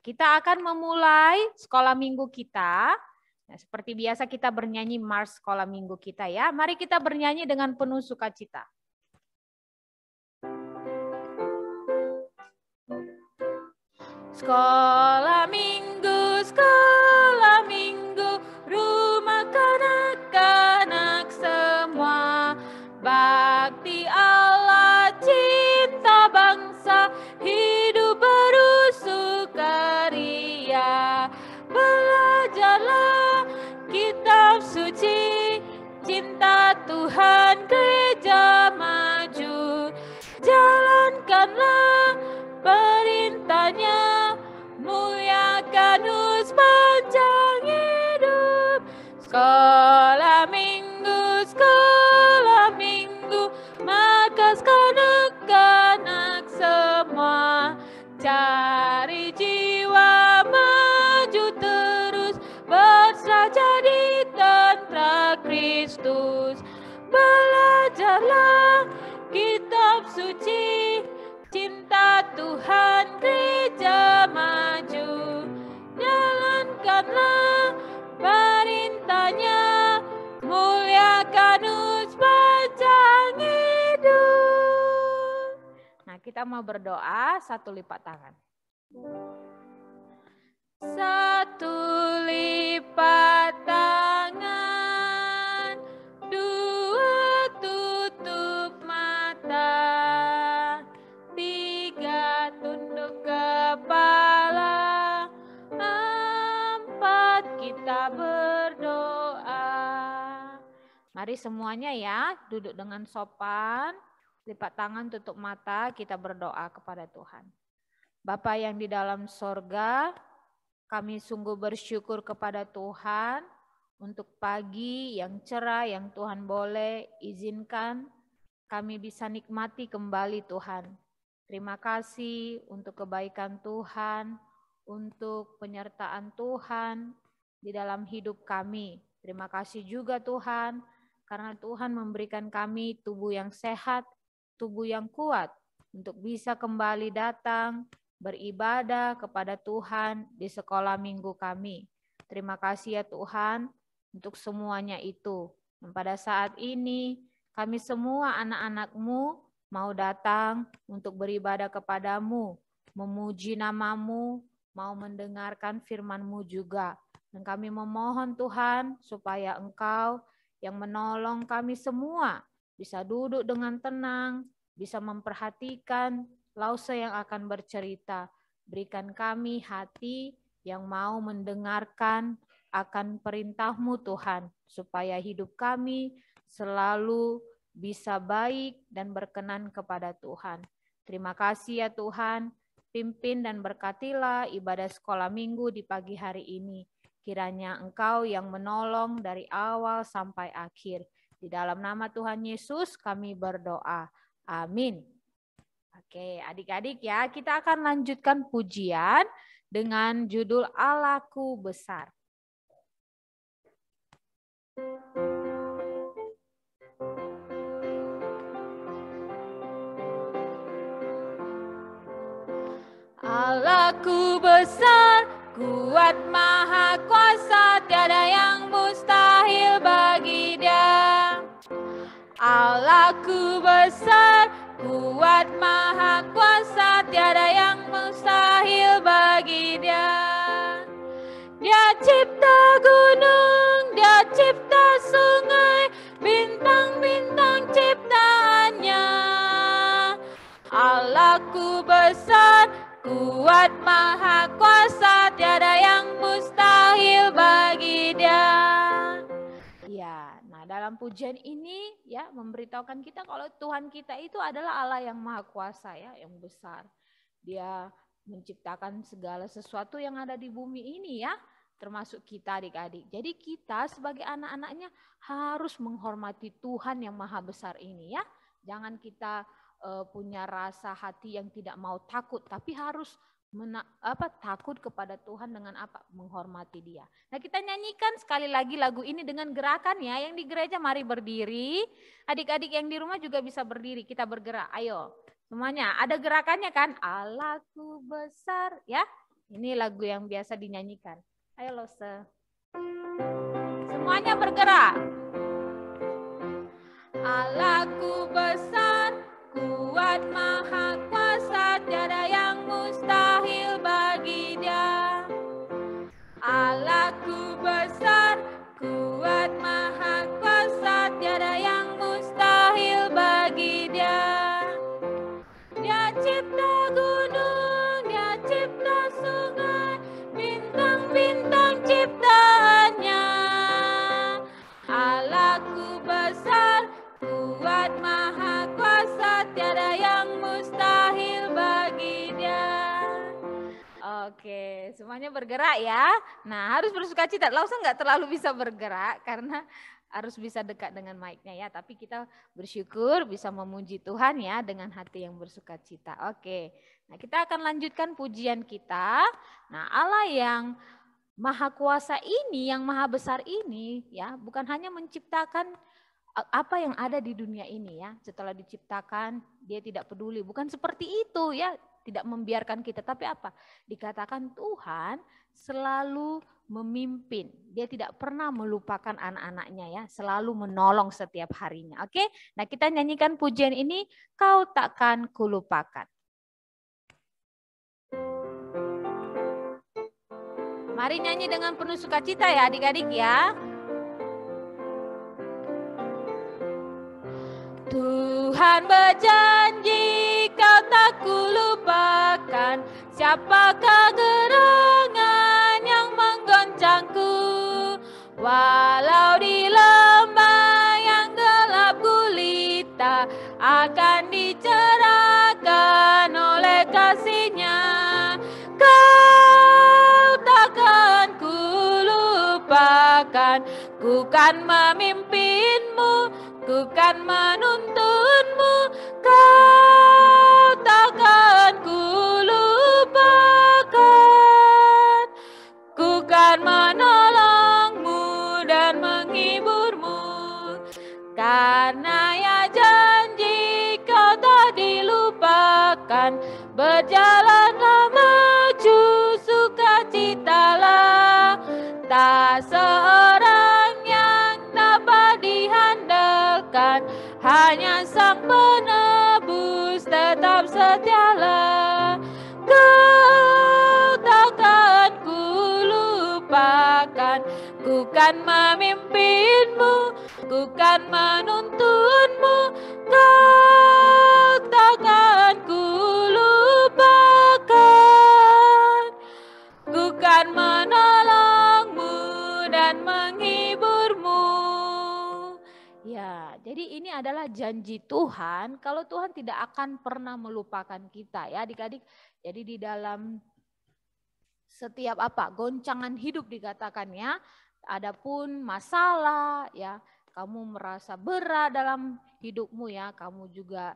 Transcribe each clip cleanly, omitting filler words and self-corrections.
Kita akan memulai sekolah minggu kita. Nah, seperti biasa kita bernyanyi Mars sekolah minggu kita ya. Mari kita bernyanyi dengan penuh sukacita. Sekolah minggu, rumah kanak-kanak semua. Bakti Allah, cinta bangsa, hidup bersukaria. Belajarlah kitab suci, cinta Tuhan gereja maju. Jalankanlah perintahnya, muliakan sepanjang hidup. Sekolah minggu, maka kanak-kanak semua cari jiwa maju terus, berserah jadi tentara Kristus. Belajarlah kitab suci, cinta Tuhan gereja maju. Jalankanlah perintahnya, muliakan sepanjang hidup. Nah, kita mau berdoa, satu lipat tangan. Satu lipat tangan, dua tutup mata, tiga tunduk kepala, empat kita berdoa. Mari semuanya ya, duduk dengan sopan, lipat tangan, tutup mata, kita berdoa kepada Tuhan. Bapa yang di dalam sorga, kami sungguh bersyukur kepada Tuhan untuk pagi yang cerah yang Tuhan boleh izinkan kami bisa nikmati kembali Tuhan. Terima kasih untuk kebaikan Tuhan, untuk penyertaan Tuhan di dalam hidup kami. Terima kasih juga Tuhan, karena Tuhan memberikan kami tubuh yang sehat, tubuh yang kuat untuk bisa kembali datang beribadah kepada Tuhan di sekolah minggu kami. Terima kasih ya Tuhan untuk semuanya itu. Dan pada saat ini kami semua anak-anak-Mu mau datang untuk beribadah kepadamu, memuji nama-Mu, mau mendengarkan firman-Mu juga. Dan kami memohon Tuhan supaya Engkau yang menolong kami semua bisa duduk dengan tenang, bisa memperhatikan Lause yang akan bercerita. Berikan kami hati yang mau mendengarkan akan perintah-Mu Tuhan, supaya hidup kami selalu bisa baik dan berkenan kepada Tuhan. Terima kasih ya Tuhan, pimpin dan berkatilah ibadah sekolah minggu di pagi hari ini. Kiranya Engkau yang menolong dari awal sampai akhir. Di dalam nama Tuhan Yesus kami berdoa. Amin. Oke, adik-adik ya, kita akan lanjutkan pujian dengan judul Allahku Besar. Allahku besar, kuat maha kuasa, tiada yang mustahil bagi Dia. Allahku besar, kuat maha kuasa, tiada yang mustahil bagi Dia. Dia cipta gunung, Dia cipta sungai, bintang-bintang ciptaannya. Allahku besar, kuat maha kuasa, tiada yang mustahil bagi Dia. Ya, nah dalam pujian ini ya memberitahukan kita kalau Tuhan kita itu adalah Allah yang maha kuasa ya, yang besar. Dia menciptakan segala sesuatu yang ada di bumi ini ya, termasuk kita adik-adik. Jadi kita sebagai anak-anaknya harus menghormati Tuhan yang maha besar ini ya. Jangan kita punya rasa hati yang tidak mau takut, tapi harus takut kepada Tuhan dengan apa? Menghormati Dia. Nah, kita nyanyikan sekali lagi lagu ini dengan gerakan ya. Yang di gereja mari berdiri. Adik-adik yang di rumah juga bisa berdiri. Kita bergerak. Ayo. Semuanya ada gerakannya kan? Allahku besar ya. Ini lagu yang biasa dinyanyikan. Ayo Lose. Semuanya bergerak. Allahku besar, kuat, maha kuasa, tiada yang mustahil bagi Dia. Allahku besar, kuat, maha kuasa, tiada yang mustahil bagi Dia. Dia cipta gunung, Dia cipta sungai, bintang-bintang ciptaannya. Allahku besar, kuat, maha kuasa, tiada yang mustahil bagi Dia. Oke, semuanya bergerak ya. Nah, harus bersukacita. Lausa nggak terlalu bisa bergerak karena harus bisa dekat dengan mic-nya ya. Tapi kita bersyukur bisa memuji Tuhan ya dengan hati yang bersukacita. Oke, nah kita akan lanjutkan pujian kita. Nah, Allah yang Maha Kuasa ini, yang Maha Besar ini ya, bukan hanya menciptakan apa yang ada di dunia ini ya. Setelah diciptakan, Dia tidak peduli. Bukan seperti itu ya, tidak membiarkan kita. Tapi apa? Dikatakan Tuhan selalu memimpin. Dia tidak pernah melupakan anak-anaknya ya, selalu menolong setiap harinya. Oke? Nah, kita nyanyikan pujian ini, Kau Takkan Kulupakan. Mari nyanyi dengan penuh sukacita ya adik-adik ya. Tuhan berjanji Kau tak kulupakan, siapakah gerangan yang menggoncangku. Walau di lembah yang gelap gulita, akan dicerahkan oleh kasih-Nya. Kau takkan kulupakan, ku kan memimpinmu, ku kan menuntunmu. Kau takkan kulupakan, ku kan menolongmu dan menghiburmu. Karena ya janji Kau tak dilupakan, berjalanlah maju, sukacitalah. Tak seorang yang dapat dihandalkan, hanya Sang Penebus tetap setialah. Kau takkan kulupakan, ku kan memimpinmu, ku kan menuntunmu. Kau takkan kulupakan, ku kan menolongmu dan menghiburmu. Ya, jadi ini adalah janji Tuhan kalau Tuhan tidak akan pernah melupakan kita ya adik-adik. Jadi di dalam setiap goncangan hidup dikatakan ya, adapun masalah ya, kamu merasa berat dalam hidupmu ya, kamu juga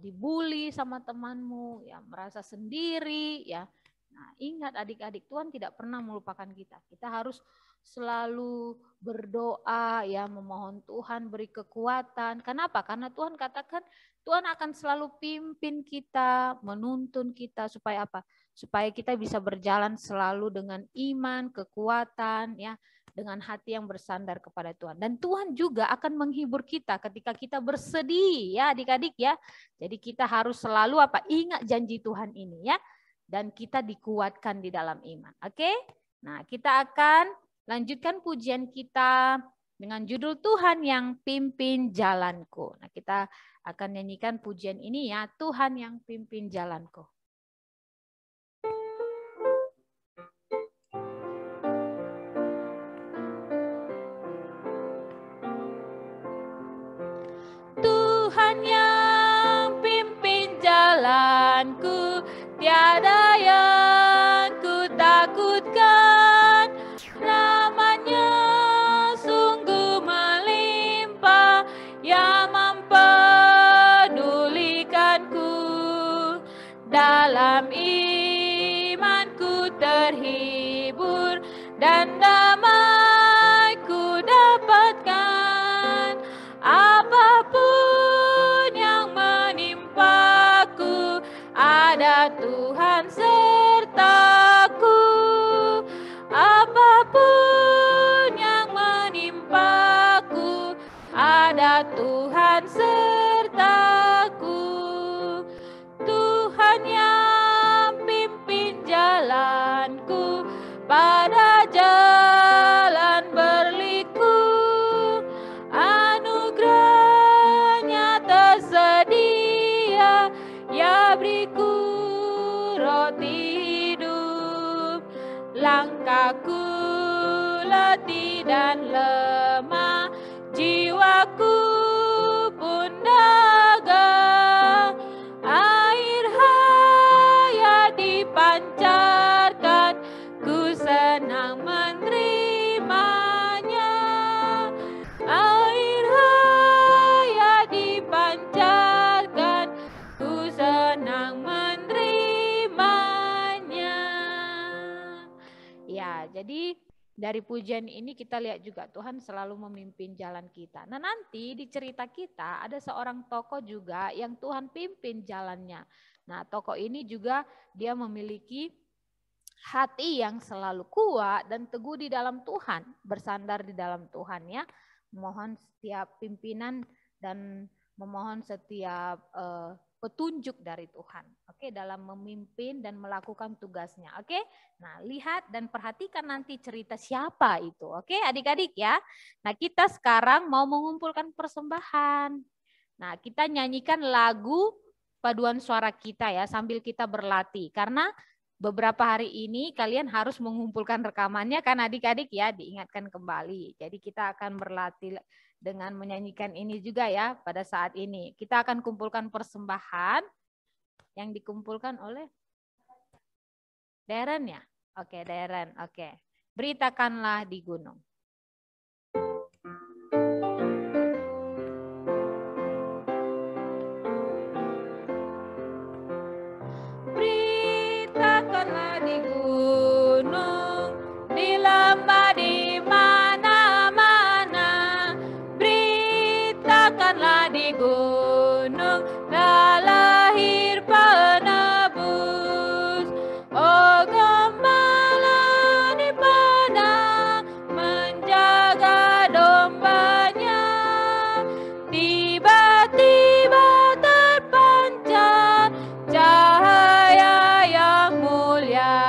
dibully sama temanmu ya, merasa sendiri ya. Nah, ingat adik-adik, Tuhan tidak pernah melupakan kita. Kita harus selalu berdoa ya, memohon Tuhan beri kekuatan. Kenapa? Karena Tuhan katakan Tuhan akan selalu pimpin kita, menuntun kita supaya apa? Supaya kita bisa berjalan selalu dengan iman, kekuatan ya, dengan hati yang bersandar kepada Tuhan. Dan Tuhan juga akan menghibur kita ketika kita bersedih ya adik-adik ya. Jadi kita harus selalu ingat janji Tuhan ini ya. Dan kita dikuatkan di dalam iman. Oke? Nah, kita akan lanjutkan pujian kita dengan judul Tuhan yang pimpin jalanku. Nah, kita akan nyanyikan pujian ini ya, Tuhan yang pimpin jalanku. Tuhan yang pimpin jalanku, tiada yang ku takutkan. Namanya sungguh melimpah, yang mempedulikanku. Dalam imanku terhibur dan damai ku dapatkan. Apapun yang menimpaku, ada Tuhan serta langkahku letih dan lemah, jiwaku pun dagang. Air hayat dipancarkan, ku senang menerimanya. Air hayat dipancarkan, ku senang menerimanya. Ya, jadi dari pujian ini kita lihat juga Tuhan selalu memimpin jalan kita. Nah, nanti di cerita kita ada seorang tokoh juga yang Tuhan pimpin jalannya. Nah, tokoh ini juga dia memiliki hati yang selalu kuat dan teguh di dalam Tuhan, bersandar di dalam Tuhan ya. Memohon setiap pimpinan dan memohon setiap petunjuk dari Tuhan. Oke, dalam memimpin dan melakukan tugasnya. Oke. Nah, lihat dan perhatikan nanti cerita siapa itu. Oke, adik-adik ya. Nah, kita sekarang mau mengumpulkan persembahan. Nah, kita nyanyikan lagu paduan suara kita ya sambil kita berlatih. Karena beberapa hari ini kalian harus mengumpulkan rekamannya kan adik-adik ya, diingatkan kembali. Jadi kita akan berlatih dengan menyanyikan ini juga ya pada saat ini. Kita akan kumpulkan persembahan yang dikumpulkan oleh Darren ya? Oke, Darren. Oke. Beritakanlah di gunung. Beritakanlah di gunung, di lembah, di mana-mana. Beritakanlah di gunung, telah lahir penebus. Oh, gembala di padang menjaga dombanya. Tiba-tiba terpancar cahaya yang mulia.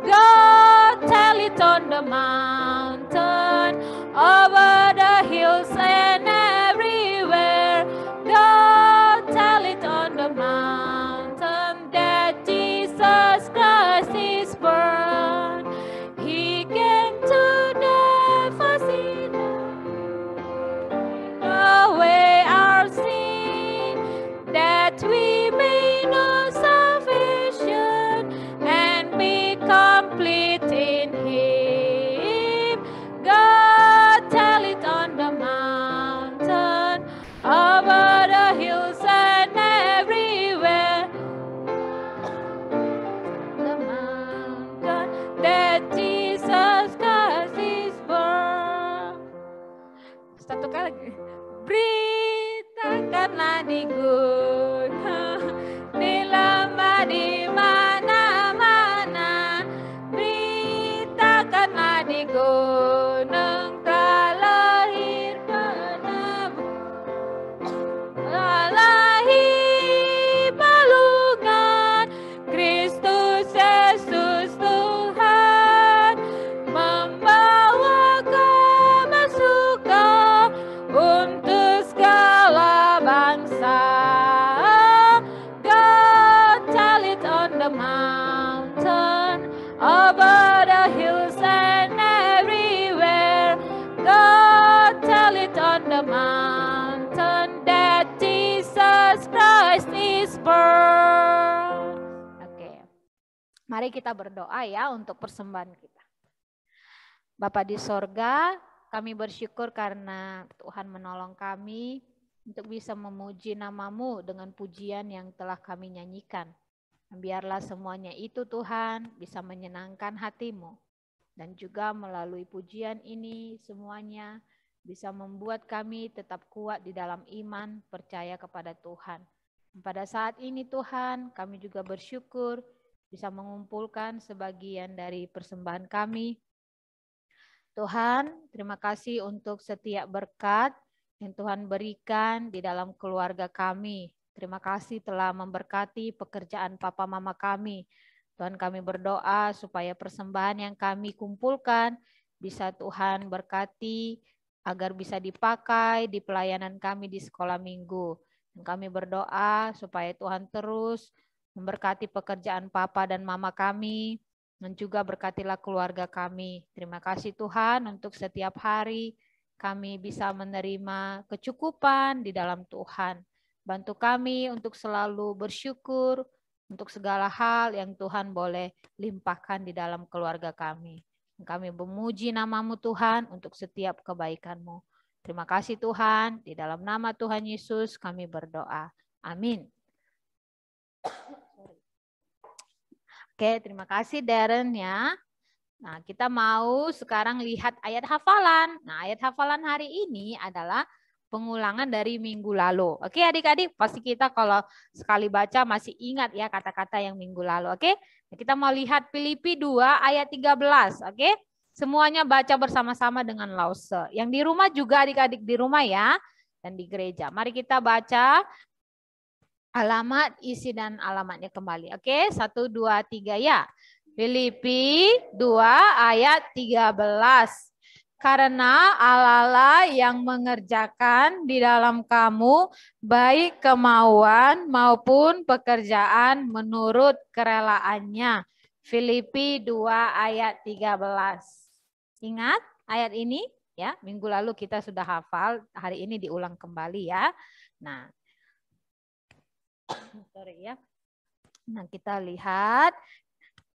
God tell it on the mountain, over the hills and everywhere. God tell it on the mountain that Jesus Christ is born. He came to die for sinners, away our sin, that we may know salvation and be complete in Him. God tell it on the mountain, over the hills and everywhere. The mountain that Jesus Christ is born. Satu kali lagi. Beritakanlah di gunung, di lembah, di mana-mana. Beritakanlah di gunung, telah lahir penebus. Telah lahir pelungan, Kristus Yesus Tuhan, membawa kabar suka untuk segala bangsa. God tell it on the mountain, over the hills and everywhere. God tell it on the mountain that Jesus Christ is born. Oke, mari kita berdoa ya untuk persembahan kita. Bapa di sorga, kami bersyukur karena Tuhan menolong kami untuk bisa memuji nama-Mu dengan pujian yang telah kami nyanyikan. Biarlah semuanya itu Tuhan bisa menyenangkan hati-Mu. Dan juga melalui pujian ini semuanya bisa membuat kami tetap kuat di dalam iman, percaya kepada Tuhan. Pada saat ini Tuhan, kami juga bersyukur bisa mengumpulkan sebagian dari persembahan kami. Tuhan, terima kasih untuk setiap berkat yang Tuhan berikan di dalam keluarga kami. Terima kasih telah memberkati pekerjaan papa mama kami. Tuhan, kami berdoa supaya persembahan yang kami kumpulkan bisa Tuhan berkati agar bisa dipakai di pelayanan kami di sekolah minggu. Dan kami berdoa supaya Tuhan terus memberkati pekerjaan papa dan mama kami, Dan juga berkatilah keluarga kami. Terima kasih Tuhan untuk setiap hari kami bisa menerima kecukupan di dalam Tuhan. Bantu kami untuk selalu bersyukur untuk segala hal yang Tuhan boleh limpahkan di dalam keluarga kami. Kami memuji nama-Mu Tuhan untuk setiap kebaikan-Mu. Terima kasih Tuhan, di dalam nama Tuhan Yesus kami berdoa. Amin. Oke, terima kasih Darren ya. Nah, kita mau sekarang lihat ayat hafalan. Nah, ayat hafalan hari ini adalah pengulangan dari minggu lalu. Oke, adik-adik, pasti kita kalau sekali baca masih ingat ya kata-kata yang minggu lalu. Oke, kita mau lihat Filipi 2 ayat 13. Oke, semuanya baca bersama-sama dengan Lause. Yang di rumah juga adik-adik di rumah ya, dan di gereja. Mari kita baca alamat, isi, dan alamatnya kembali. Oke, 1, 2, 3 ya. Filipi 2 ayat 13. Karena Allah yang mengerjakan di dalam kamu baik kemauan maupun pekerjaan menurut kerelaannya. Filipi 2 ayat 13. Ingat ayat ini ya, minggu lalu kita sudah hafal, hari ini diulang kembali ya. Nah, sorry ya. Nah, kita lihat.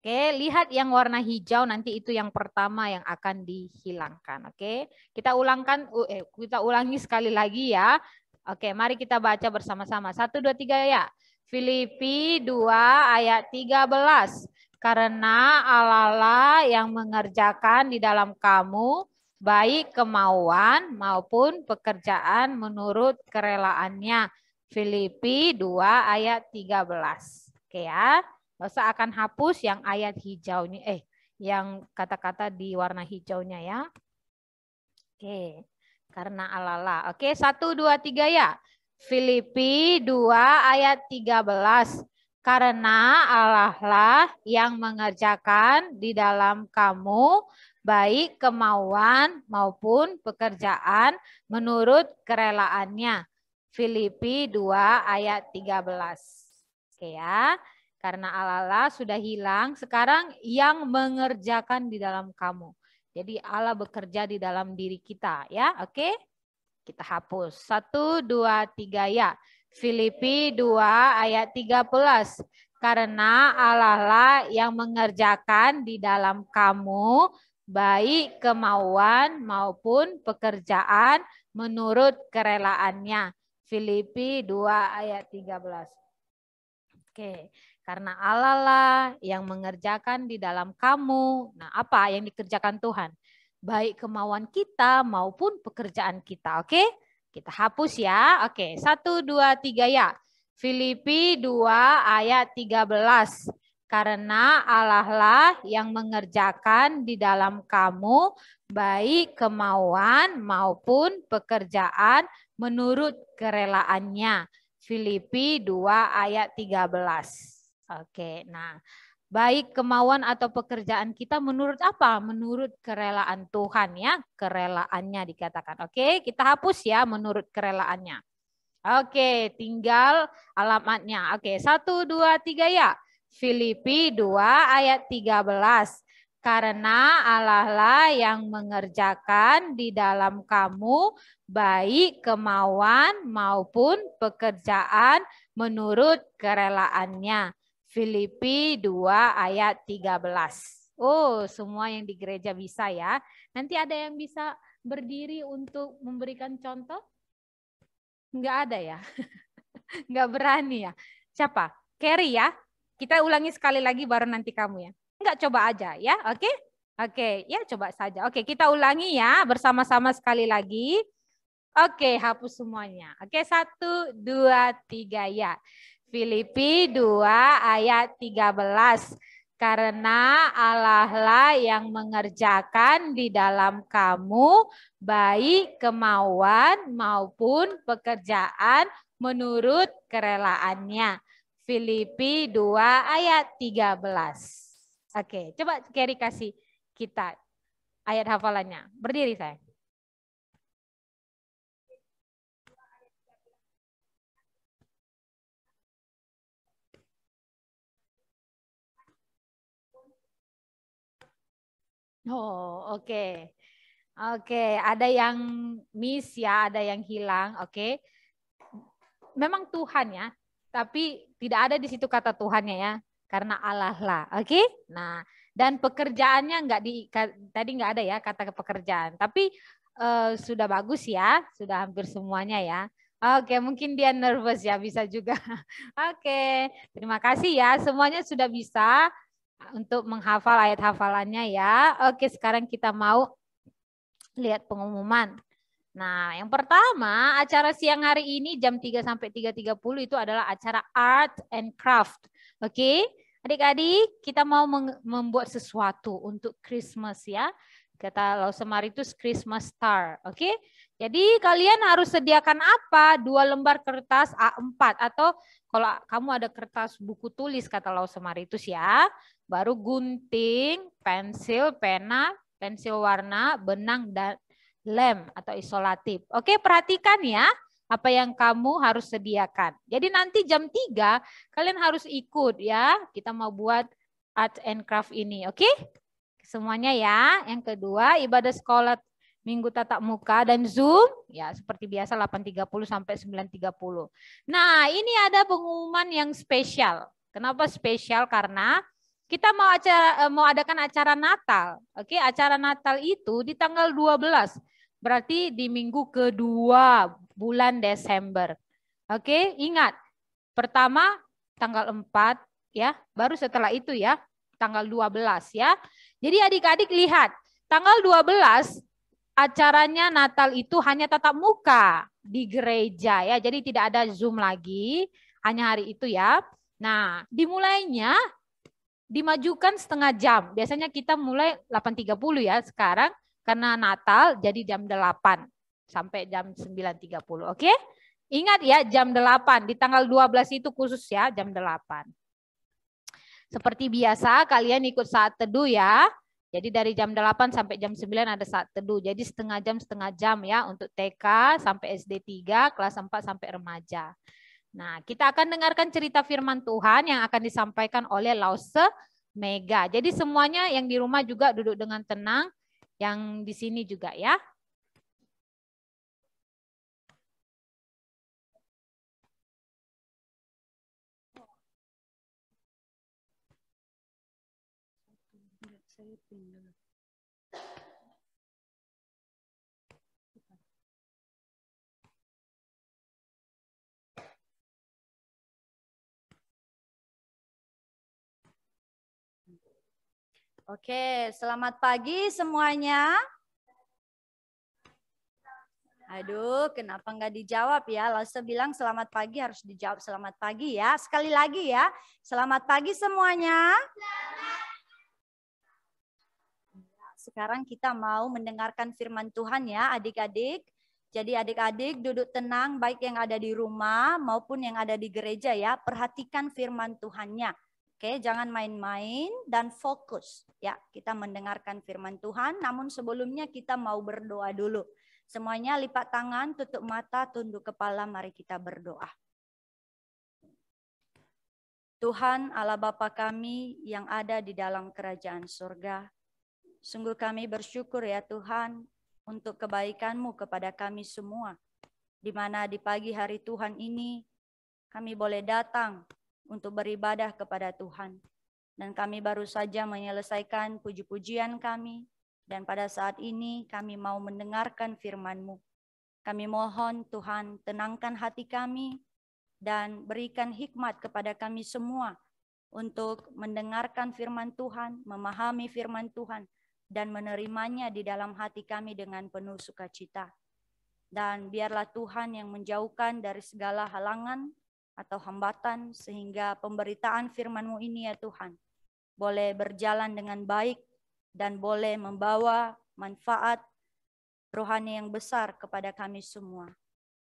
Oke, lihat yang warna hijau nanti itu yang pertama yang akan dihilangkan. Oke, kita ulangi sekali lagi ya. Oke, mari kita baca bersama-sama. 1, 2, 3 ya. Filipi 2 ayat 13. Karena Allah yang mengerjakan di dalam kamu baik kemauan maupun pekerjaan menurut kerelaannya. Filipi 2 ayat 13. Oke ya. Saya akan hapus yang ayat hijaunya, yang kata-kata di warna hijaunya ya. Oke, karena Allah. Oke, 1, 2, 3 ya. Filipi 2 ayat 13. Karena Allah lah yang mengerjakan di dalam kamu baik kemauan maupun pekerjaan menurut kerelaannya. Filipi 2 ayat 13. Oke ya. Karena Allah sudah hilang, sekarang yang mengerjakan di dalam kamu. Jadi Allah bekerja di dalam diri kita ya, oke? Kita hapus. 1, 2, 3 ya. Filipi 2 ayat 13. Karena Allah lah yang mengerjakan di dalam kamu baik kemauan maupun pekerjaan menurut kerelaannya. Filipi 2 ayat 13. Oke, karena Allah lah yang mengerjakan di dalam kamu. Nah, apa yang dikerjakan Tuhan? Baik kemauan kita maupun pekerjaan kita. Oke, kita hapus ya. Oke, 1, 2, 3 ya. Filipi 2 ayat 13. Karena Allah lah yang mengerjakan di dalam kamu baik kemauan maupun pekerjaan menurut kerelaannya. Filipi 2 ayat 13. Oke, nah baik kemauan atau pekerjaan kita menurut apa? Menurut kerelaan Tuhan ya, kerelaannya dikatakan. Oke, kita hapus ya menurut kerelaannya. Oke, tinggal alamatnya. Oke, 1, 2, 3 ya. Filipi 2 ayat 13. Karena Allah lah yang mengerjakan di dalam kamu baik kemauan maupun pekerjaan menurut kerelaannya. Filipi 2 ayat 13. Oh, semua yang di gereja bisa ya. Nanti ada yang bisa berdiri untuk memberikan contoh? Enggak ada ya? Enggak berani ya? Siapa? Carrie ya? Kita ulangi sekali lagi baru nanti kamu ya. Enggak, coba aja ya, oke? Oke, ya coba saja. Oke, kita ulangi ya bersama-sama sekali lagi. Oke, hapus semuanya. Oke, 1, 2, 3 ya. Filipi 2 ayat 13. Karena Allah lah yang mengerjakan di dalam kamu baik kemauan maupun pekerjaan menurut kerelaannya. Filipi 2 ayat 13. Oke, coba Kerry kasih kita ayat hafalannya. Berdiri saya. Oh, oke. Oke, ada yang miss ya, ada yang hilang. Oke. Memang Tuhan ya, tapi tidak ada di situ kata Tuhannya ya, karena Allah lah. Oke. Nah, dan pekerjaannya nggak di tadi nggak ada ya kata pekerjaan, tapi sudah bagus ya, sudah hampir semuanya ya. Oke, mungkin dia nervous ya, bisa juga. Oke, terima kasih ya, semuanya sudah bisa untuk menghafal ayat hafalannya ya. Oke, sekarang kita mau lihat pengumuman. Nah, yang pertama, acara siang hari ini jam 3 sampai 3.30 itu adalah acara art and craft. Oke? Adik-adik, kita mau membuat sesuatu untuk Christmas ya. Kata Lausemaritus Christmas star. Oke? Jadi kalian harus sediakan apa? 2 lembar kertas A4 atau kalau kamu ada kertas buku tulis kata Lausemaritus ya. Baru gunting, pensil, pena, pensil warna, benang dan lem atau isolatif. Oke, perhatikan ya apa yang kamu harus sediakan. Jadi nanti jam 3 kalian harus ikut ya. Kita mau buat art and craft ini, oke? Semuanya ya. Yang kedua, ibadah sekolah Minggu tatap muka dan Zoom ya seperti biasa 8.30 sampai 9.30. Nah, ini ada pengumuman yang spesial. Kenapa spesial? Karena kita mau adakan acara Natal. Oke, acara Natal itu di tanggal 12. Berarti di minggu kedua bulan Desember. Oke, ingat. Pertama tanggal 4 ya, baru setelah itu ya, tanggal 12 ya. Jadi adik-adik lihat, tanggal 12 acaranya Natal itu hanya tatap muka di gereja ya. Jadi tidak ada Zoom lagi, hanya hari itu ya. Nah, dimulainya dimajukan setengah jam. Biasanya kita mulai 8.30 ya sekarang karena Natal jadi jam 8 sampai jam 9.30. Oke? Ingat ya jam 8 di tanggal 12 itu khusus ya jam 8. Seperti biasa kalian ikut saat teduh ya. Jadi dari jam 8 sampai jam 9 ada saat teduh. Jadi setengah jam ya untuk TK sampai SD 3, kelas 4 sampai remaja. Nah, kita akan dengarkan cerita firman Tuhan yang akan disampaikan oleh Lause Mega. Jadi semuanya yang di rumah juga duduk dengan tenang, yang di sini juga ya. Oke, selamat pagi semuanya. Aduh, kenapa nggak dijawab ya? Lause bilang selamat pagi harus dijawab selamat pagi ya. Sekali lagi ya, selamat pagi semuanya. Sekarang kita mau mendengarkan firman Tuhan ya adik-adik. Jadi adik-adik duduk tenang baik yang ada di rumah maupun yang ada di gereja ya. Perhatikan firman Tuhannya. Oke, jangan main-main dan fokus. Ya, kita mendengarkan firman Tuhan, namun sebelumnya kita mau berdoa dulu. Semuanya lipat tangan, tutup mata, tunduk kepala, mari kita berdoa. Tuhan Allah Bapa kami yang ada di dalam kerajaan surga, sungguh kami bersyukur ya Tuhan untuk kebaikan-Mu kepada kami semua. Di mana di pagi hari Tuhan ini kami boleh datang untuk beribadah kepada Tuhan. Dan kami baru saja menyelesaikan puji-pujian kami. Dan pada saat ini kami mau mendengarkan firman-Mu. Kami mohon Tuhan tenangkan hati kami dan berikan hikmat kepada kami semua untuk mendengarkan firman Tuhan, memahami firman Tuhan, dan menerimanya di dalam hati kami dengan penuh sukacita. Dan biarlah Tuhan yang menjauhkan dari segala halangan atau hambatan sehingga pemberitaan firman-Mu ini ya Tuhan boleh berjalan dengan baik dan boleh membawa manfaat rohani yang besar kepada kami semua.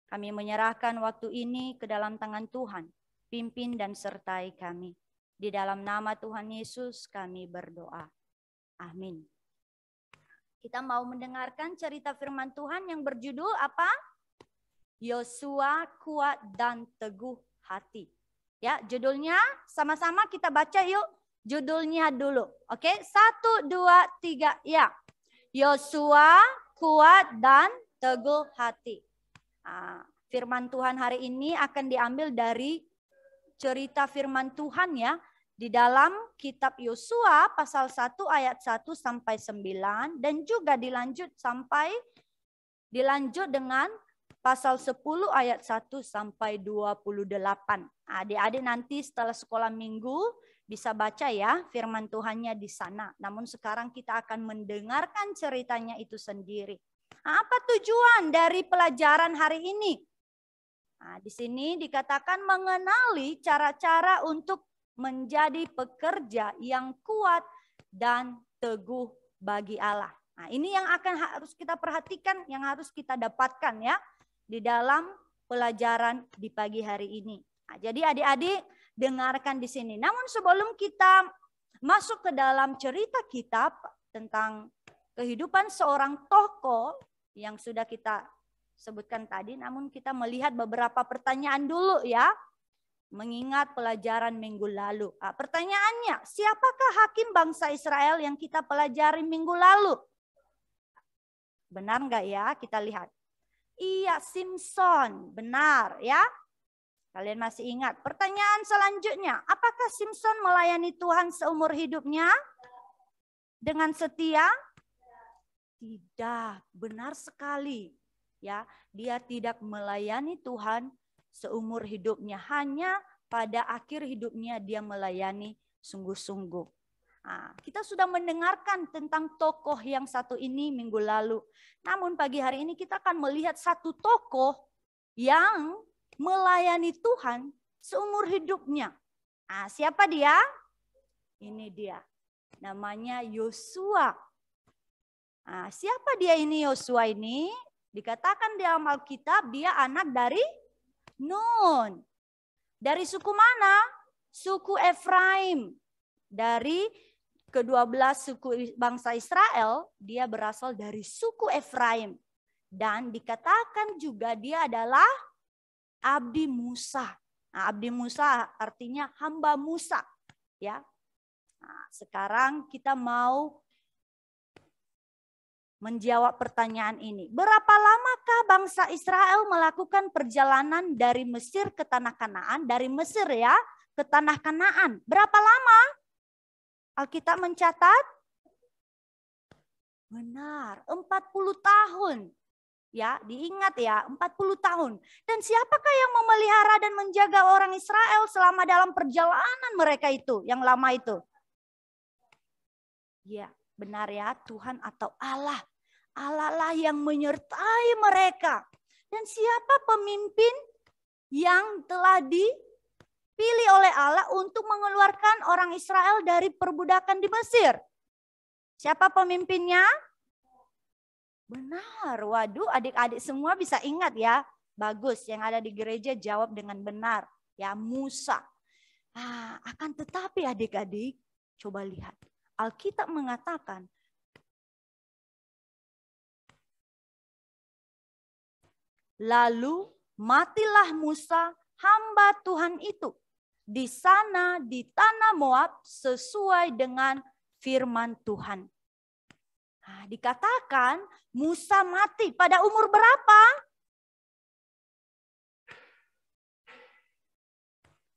Kami menyerahkan waktu ini ke dalam tangan Tuhan, pimpin dan sertai kami. Di dalam nama Tuhan Yesus kami berdoa. Amin. Kita mau mendengarkan cerita firman Tuhan yang berjudul apa? Yosua kuat dan teguh hati. Ya, judulnya sama-sama kita baca yuk. judulnya dulu. Oke, 1, 2, 3, ya. Yosua kuat dan teguh hati. Firman Tuhan hari ini akan diambil dari cerita firman Tuhan ya. Di dalam kitab Yosua pasal 1 ayat 1 sampai 9. Dan juga dilanjut dengan pasal 10 ayat 1 sampai 28. Adik-adik nanti setelah sekolah minggu bisa baca ya firman Tuhannya di sana. Namun sekarang kita akan mendengarkan ceritanya itu sendiri. Apa tujuan dari pelajaran hari ini? Di sini dikatakan mengenali cara-cara untuk menjadi pekerja yang kuat dan teguh bagi Allah. Ini yang harus kita perhatikan, yang harus kita dapatkan ya di dalam pelajaran di pagi hari ini. Jadi adik-adik dengarkan di sini. Namun sebelum kita masuk ke dalam cerita kitab tentang kehidupan seorang tokoh yang sudah kita sebutkan tadi, namun kita melihat beberapa pertanyaan dulu ya. Mengingat pelajaran minggu lalu. Pertanyaannya, siapakah hakim bangsa Israel yang kita pelajari minggu lalu? Benar enggak ya? Kita lihat. Iya, Simson. Benar ya. Kalian masih ingat. Pertanyaan selanjutnya, apakah Simson melayani Tuhan seumur hidupnya? Dengan setia? Tidak, benar sekali. Ya, dia tidak melayani Tuhan seumur hidupnya, hanya pada akhir hidupnya dia melayani sungguh-sungguh. Kita sudah mendengarkan tentang tokoh yang satu ini minggu lalu. Namun pagi hari ini kita akan melihat satu tokoh yang melayani Tuhan seumur hidupnya. Siapa dia? Ini dia. Namanya Yosua. Siapa dia ini Yosua ini? Dikatakan di dalam Alkitab dia anak dari Nun. Dari suku mana? Suku Efraim. Dari ke-12 suku bangsa Israel, dia berasal dari suku Efraim. Dan dikatakan juga dia adalah abdi Musa. Abdi Musa artinya hamba Musa. Ya. Sekarang kita mau menjawab pertanyaan ini. Berapa lamakah bangsa Israel melakukan perjalanan dari Mesir ke tanah Kanaan? Dari Mesir ya, ke tanah Kanaan. Berapa lama? Alkitab mencatat? Benar, 40 tahun. Ya, diingat ya, 40 tahun. Dan siapakah yang memelihara dan menjaga orang Israel selama dalam perjalanan mereka itu, yang lama itu? Ya, benar ya, Tuhan atau Allah. Allah lah yang menyertai mereka. Dan siapa pemimpin yang telah dipilih oleh Allah untuk mengeluarkan orang Israel dari perbudakan di Mesir? Siapa pemimpinnya? Benar. Waduh, adik-adik semua bisa ingat ya. Bagus, yang ada di gereja jawab dengan benar. Ya, Musa. Akan tetapi adik-adik, coba lihat. Alkitab mengatakan, lalu matilah Musa hamba Tuhan itu di sana di tanah Moab sesuai dengan firman Tuhan. Dikatakan Musa mati pada umur berapa?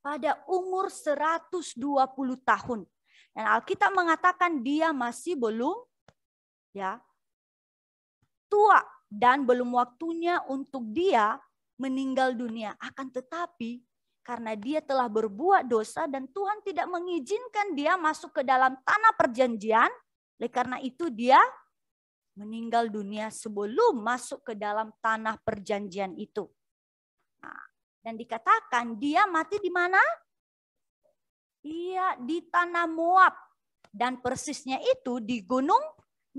Pada umur 120 tahun. Dan Alkitab mengatakan dia masih belum tua. Dan belum waktunya untuk dia meninggal dunia. Akan tetapi karena dia telah berbuat dosa dan Tuhan tidak mengizinkan dia masuk ke dalam tanah perjanjian. Oleh karena itu dia meninggal dunia sebelum masuk ke dalam tanah perjanjian itu. Dan dikatakan dia mati di mana? Iya, di tanah Moab. Dan persisnya itu di Gunung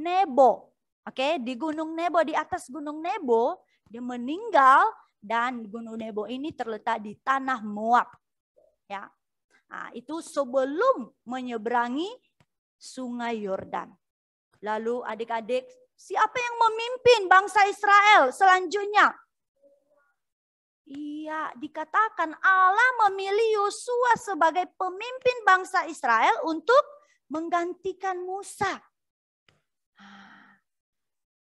Nebo. Oke, di Gunung Nebo, di atas Gunung Nebo, dia meninggal dan Gunung Nebo ini terletak di tanah Moab. Ya, itu sebelum menyeberangi Sungai Yordan. Lalu adik-adik, siapa yang memimpin bangsa Israel selanjutnya? Iya, dikatakan Allah memilih Yosua sebagai pemimpin bangsa Israel untuk menggantikan Musa.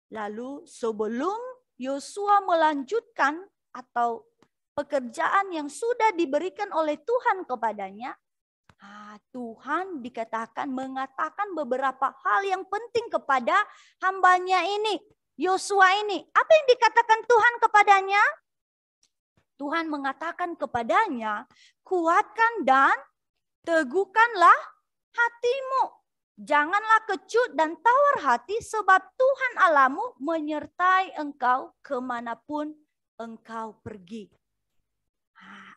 Lalu sebelum Yosua melanjutkan atau pekerjaan yang sudah diberikan oleh Tuhan kepadanya, Tuhan mengatakan beberapa hal yang penting kepada hambanya ini, Yosua ini. Apa yang dikatakan Tuhan kepadanya? Tuhan mengatakan kepadanya, kuatkan dan teguhkanlah hatimu. Janganlah kecut dan tawar hati, sebab Tuhan Allahmu menyertai engkau kemanapun engkau pergi.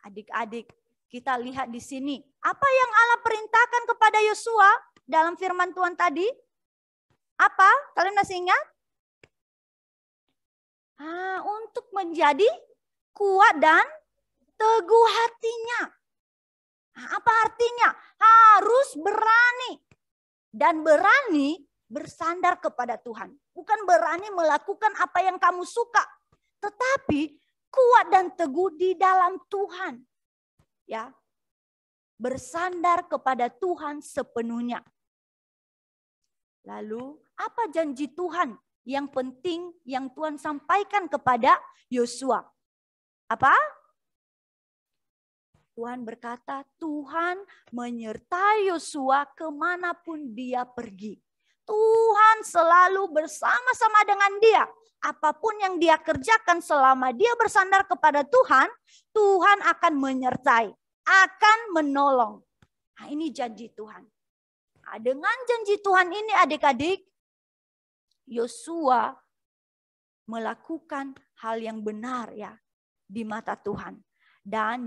Adik-adik, kita lihat di sini. Apa yang Allah perintahkan kepada Yosua dalam firman Tuhan tadi? Apa? Kalian masih ingat? Untuk menjadi kuat dan teguh hatinya. Apa artinya? Harus berani. Dan berani bersandar kepada Tuhan. Bukan berani melakukan apa yang kamu suka. Tetapi kuat dan teguh di dalam Tuhan. Ya, bersandar kepada Tuhan sepenuhnya. Lalu apa janji Tuhan yang penting yang Tuhan sampaikan kepada Yosua? Apa? Tuhan berkata, Tuhan menyertai Yosua kemanapun dia pergi. Tuhan selalu bersama-sama dengan dia. Apapun yang dia kerjakan selama dia bersandar kepada Tuhan, Tuhan akan menyertai, akan menolong. Ini janji Tuhan. Dengan janji Tuhan ini adik-adik, Yosua melakukan hal yang benar ya di mata Tuhan. Dan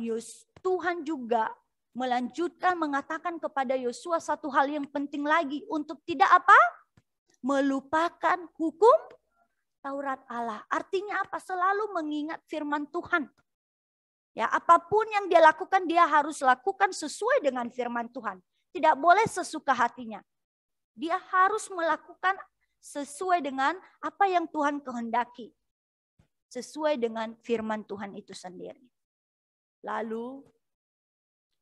Tuhan juga melanjutkan mengatakan kepada Yosua satu hal yang penting lagi, untuk tidak apa? Melupakan hukum Taurat Allah. Artinya apa? Selalu mengingat firman Tuhan. Ya, apapun yang dia lakukan, dia harus lakukan sesuai dengan firman Tuhan. Tidak boleh sesuka hatinya. Dia harus melakukan sesuai dengan apa yang Tuhan kehendaki. Sesuai dengan firman Tuhan itu sendiri. Lalu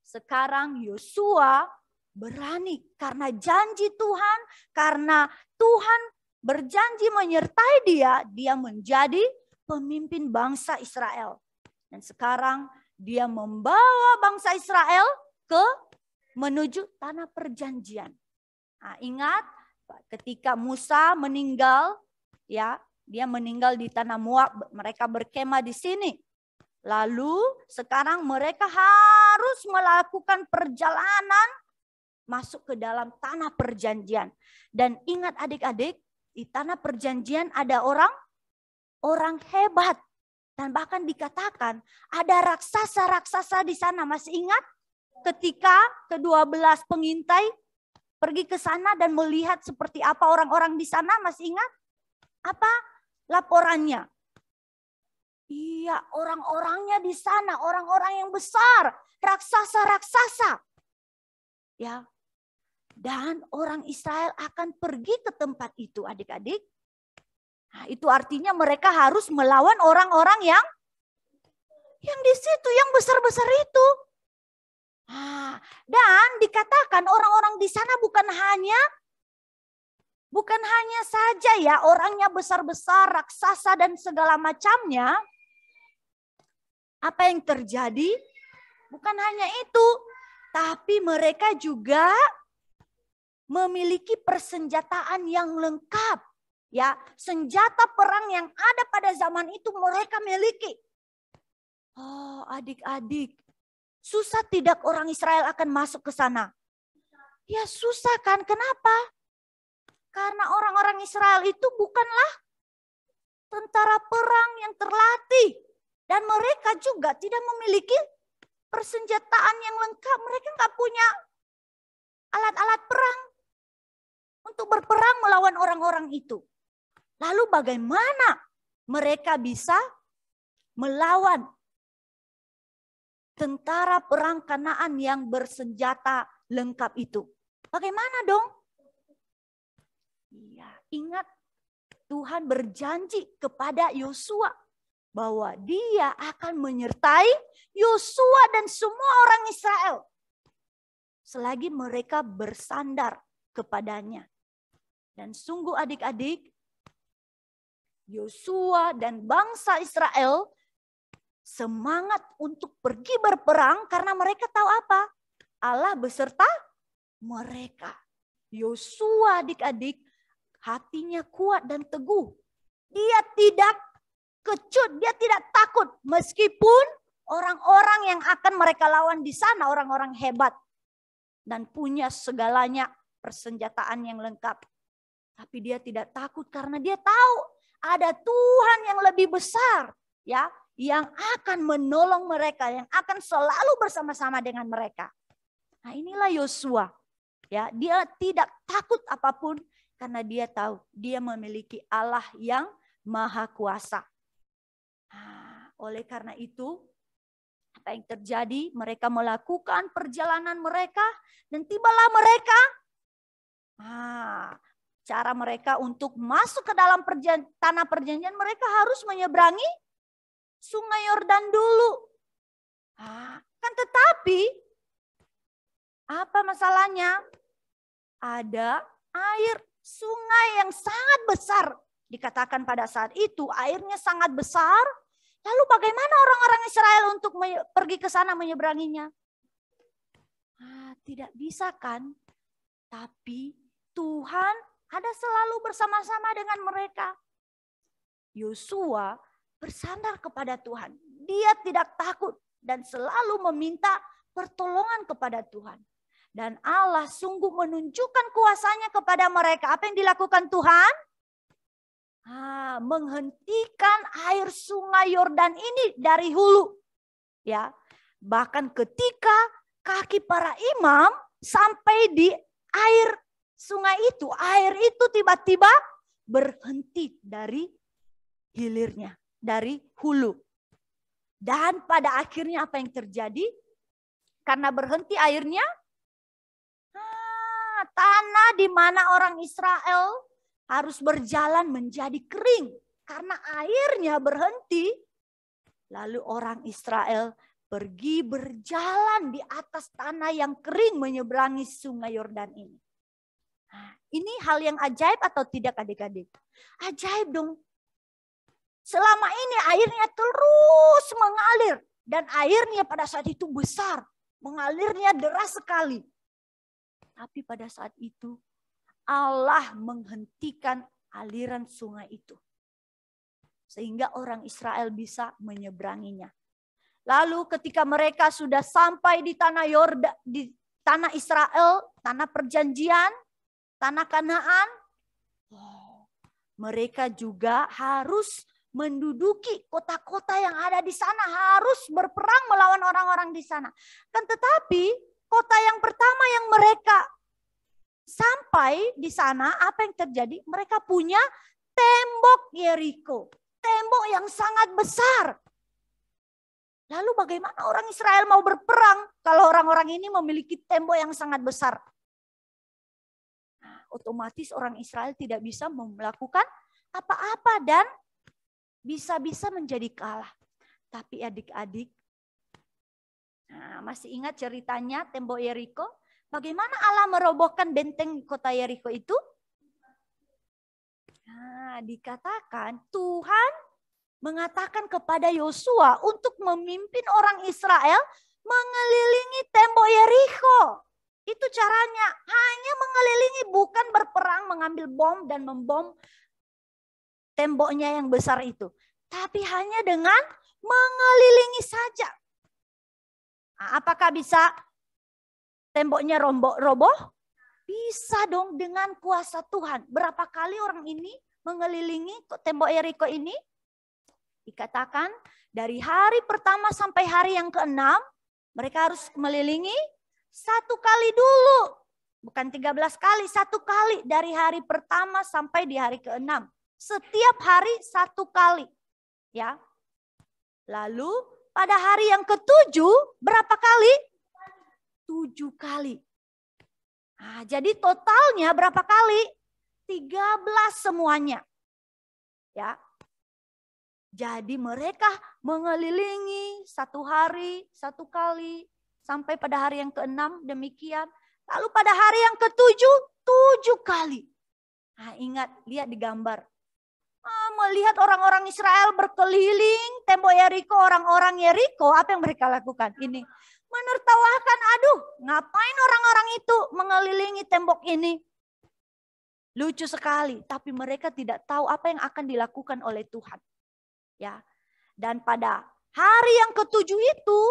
sekarang Yosua berani karena janji Tuhan, karena Tuhan berjanji menyertai dia, dia menjadi pemimpin bangsa Israel. Dan sekarang dia membawa bangsa Israel menuju tanah perjanjian. Ingat ketika Musa meninggal, ya, dia meninggal di tanah Moab, mereka berkemah di sini. Lalu sekarang mereka harus melakukan perjalanan masuk ke dalam tanah perjanjian. Dan ingat adik-adik, di tanah perjanjian ada orang hebat. Dan bahkan dikatakan ada raksasa-raksasa di sana. Masih ingat ketika ke-12 pengintai pergi ke sana dan melihat seperti apa orang-orang di sana? Masih ingat? Apa laporannya? Iya, orang-orangnya di sana, orang-orang yang besar, raksasa-raksasa. Ya. Dan orang Israel akan pergi ke tempat itu, adik-adik. Itu artinya mereka harus melawan orang-orang yang di situ, yang besar-besar itu. Dan dikatakan orang-orang di sana bukan hanya saja ya orangnya besar-besar, raksasa dan segala macamnya. Apa yang terjadi? Bukan hanya itu, tapi mereka juga memiliki persenjataan yang lengkap. Ya, senjata perang yang ada pada zaman itu mereka miliki. Oh, adik-adik, susah tidak orang Israel akan masuk ke sana? Ya susah kan? Kenapa? Karena orang-orang Israel itu bukanlah tentara perang yang terlatih. Dan mereka juga tidak memiliki persenjataan yang lengkap. Mereka nggak punya alat-alat perang untuk berperang melawan orang-orang itu. Lalu bagaimana mereka bisa melawan tentara perang Kanaan yang bersenjata lengkap itu? Bagaimana dong? Iya, ingat Tuhan berjanji kepada Yosua. bahwa dia akan menyertai Yosua dan semua orang Israel selagi mereka bersandar kepadanya. Dan sungguh adik-adik, Yosua dan bangsa Israel semangat untuk pergi berperang karena mereka tahu apa? Allah beserta mereka. Yosua adik-adik hatinya kuat dan teguh. Dia tidak kecut, dia tidak takut meskipun orang-orang yang akan mereka lawan di sana orang-orang hebat dan punya segalanya persenjataan yang lengkap. Tapi dia tidak takut karena dia tahu ada Tuhan yang lebih besar, ya, yang akan menolong mereka, yang akan selalu bersama-sama dengan mereka. Nah, inilah Yosua. Ya, dia tidak takut apapun karena dia tahu dia memiliki Allah yang Maha Kuasa. Nah, oleh karena itu, apa yang terjadi? Mereka melakukan perjalanan mereka dan tibalah mereka. Cara mereka untuk masuk ke dalam tanah perjanjian, mereka harus menyeberangi Sungai Yordan dulu. Kan tetapi, apa masalahnya? Ada air sungai yang sangat besar. Dikatakan pada saat itu airnya sangat besar. Lalu bagaimana orang-orang Israel untuk pergi ke sana menyeberanginya? Tidak bisa kan? Tapi Tuhan ada selalu bersama-sama dengan mereka. Yosua bersandar kepada Tuhan. Dia tidak takut dan selalu meminta pertolongan kepada Tuhan. Dan Allah sungguh menunjukkan kuasanya kepada mereka. Apa yang dilakukan Tuhan? Menghentikan air sungai Yordan ini dari hulu. Ya, bahkan ketika kaki para imam sampai di air sungai itu, air itu tiba-tiba berhenti dari hilirnya, dari hulu. Dan pada akhirnya apa yang terjadi? Karena berhenti airnya, tanah di mana orang Israel harus berjalan menjadi kering. Karena airnya berhenti, lalu orang Israel pergi berjalan di atas tanah yang kering menyeberangi sungai Yordan ini. Ini hal yang ajaib atau tidak adik-adik? Ajaib dong. Selama ini airnya terus mengalir. Dan airnya pada saat itu besar. Mengalirnya deras sekali. Tapi pada saat itu Allah menghentikan aliran sungai itu. Sehingga orang Israel bisa menyeberanginya. Lalu ketika mereka sudah sampai di tanah Yordan, di tanah Israel, tanah perjanjian, tanah Kanaan, mereka juga harus menduduki kota-kota yang ada di sana, harus berperang melawan orang-orang di sana. Kan tetapi kota yang pertama yang mereka sampai di sana, apa yang terjadi? Mereka punya tembok Yeriko, tembok yang sangat besar. Lalu bagaimana orang Israel mau berperang kalau orang-orang ini memiliki tembok yang sangat besar? Otomatis orang Israel tidak bisa melakukan apa-apa dan bisa-bisa menjadi kalah. Tapi adik-adik, masih ingat ceritanya tembok Yeriko? Bagaimana Allah merobohkan benteng kota Yeriko itu? Dikatakan Tuhan mengatakan kepada Yosua untuk memimpin orang Israel mengelilingi tembok Yeriko. Itu caranya, hanya mengelilingi, bukan berperang mengambil bom dan membom temboknya yang besar itu. Tapi hanya dengan mengelilingi saja. Apakah bisa temboknya roboh? Bisa dong dengan kuasa Tuhan. Berapa kali orang ini mengelilingi tembok Yeriko ini? Dikatakan dari hari pertama sampai hari yang ke-6, mereka harus melilingi 1 kali dulu. Bukan 13 kali, 1 kali dari hari pertama sampai di hari ke-6. Setiap hari 1 kali. Ya. Lalu pada hari yang ke-7 berapa kali? 7 kali. Jadi totalnya berapa kali? 13 semuanya. Ya. Jadi mereka mengelilingi 1 hari 1 kali sampai pada hari yang ke-6 demikian. Lalu pada hari yang ke-7 7 kali. Nah, ingat, lihat di gambar. Melihat orang-orang Israel berkeliling tembok Yeriko, orang-orang Yeriko, apa yang mereka lakukan? Ini menertawakan, aduh, ngapain orang-orang itu mengelilingi tembok ini? Lucu sekali, tapi mereka tidak tahu apa yang akan dilakukan oleh Tuhan. Ya. Dan pada hari yang ke-7 itu,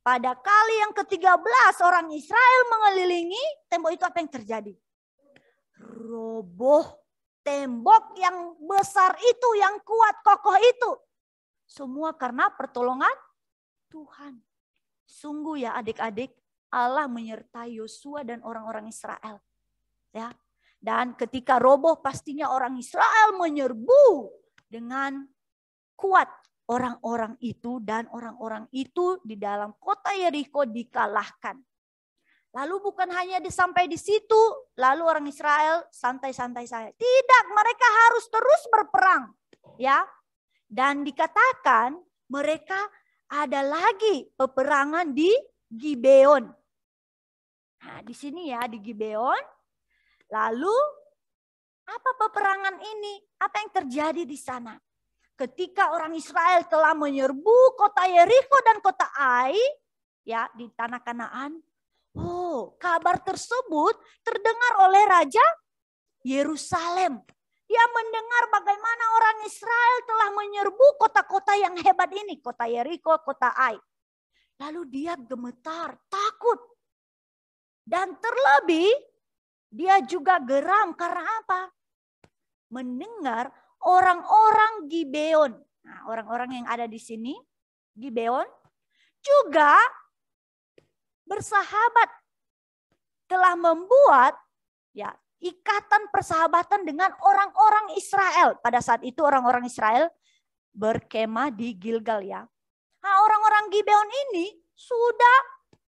pada kali yang ke-13 orang Israel mengelilingi tembok itu, apa yang terjadi? Roboh tembok yang besar itu, yang kuat kokoh itu. Semua karena pertolongan Tuhan. Sungguh ya adik-adik, Allah menyertai Yosua dan orang-orang Israel. Ya. Dan ketika roboh, pastinya orang Israel menyerbu dengan kuat orang-orang itu, dan orang-orang itu di dalam kota Yeriko dikalahkan. Lalu bukan hanya sampai di situ, lalu orang Israel santai-santai saja. Tidak, mereka harus terus berperang, ya. Dan dikatakan mereka ada lagi peperangan di Gibeon. Nah, di sini ya di Gibeon. Lalu apa peperangan ini? Apa yang terjadi di sana? Ketika orang Israel telah menyerbu kota Yeriko dan kota Ai, ya, di tanah Kanaan. Oh, kabar tersebut terdengar oleh Raja Yerusalem. Dia mendengar bagaimana orang Israel telah menyerbu kota-kota yang hebat ini, kota Yeriko, kota Ai. Lalu dia gemetar, takut. Dan terlebih dia juga geram karena apa? Mendengar orang-orang Gibeon. Nah, orang-orang yang ada di sini, Gibeon, juga bersahabat, telah membuat ya ikatan persahabatan dengan orang-orang Israel. Pada saat itu orang-orang Israel berkemah di Gilgal ya. Nah, orang-orang Gibeon ini sudah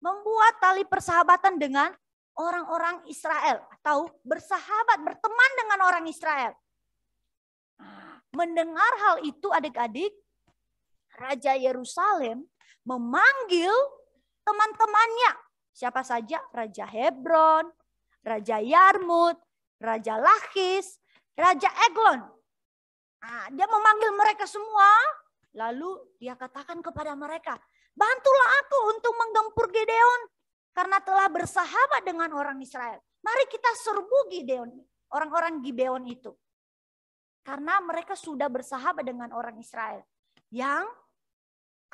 membuat tali persahabatan dengan orang-orang Israel, atau bersahabat, berteman dengan orang Israel. Nah, mendengar hal itu adik-adik, Raja Yerusalem memanggil teman-temannya. Siapa saja? Raja Hebron, Raja Yarmut, Raja Lachis, Raja Eglon. Nah, dia memanggil mereka semua, lalu dia katakan kepada mereka, bantulah aku untuk menggempur Gideon, karena telah bersahabat dengan orang Israel. Mari kita serbu Gideon, orang-orang Gibeon itu. Karena mereka sudah bersahabat dengan orang Israel yang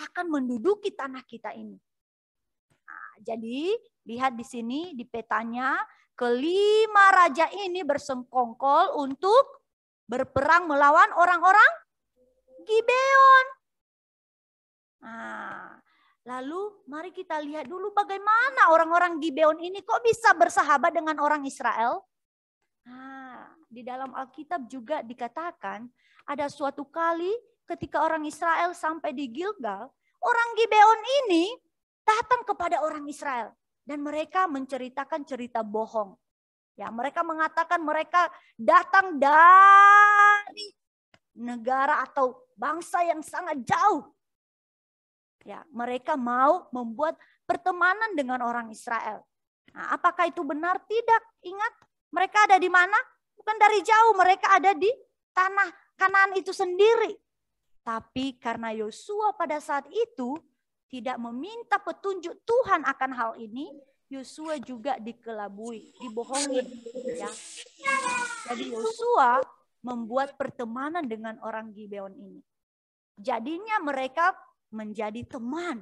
akan menduduki tanah kita ini. Nah, jadi lihat di sini di petanya, kelima raja ini bersengkongkol untuk berperang melawan orang-orang Gibeon. Nah, lalu mari kita lihat dulu bagaimana orang-orang Gibeon ini kok bisa bersahabat dengan orang Israel. Nah, di dalam Alkitab juga dikatakan ada suatu kali ketika orang Israel sampai di Gilgal, orang Gibeon ini datang kepada orang Israel dan mereka menceritakan cerita bohong. Ya, mereka mengatakan mereka datang dari negara atau bangsa yang sangat jauh. Ya, mereka mau membuat pertemanan dengan orang Israel. Nah, apakah itu benar? Tidak. Ingat, mereka ada di mana? Bukan dari jauh, mereka ada di tanah Kanaan itu sendiri. Tapi karena Yosua pada saat itu tidak meminta petunjuk Tuhan akan hal ini, Yosua juga dikelabui, dibohongi. Ya. Jadi Yosua membuat pertemanan dengan orang Gibeon ini. Jadinya mereka menjadi teman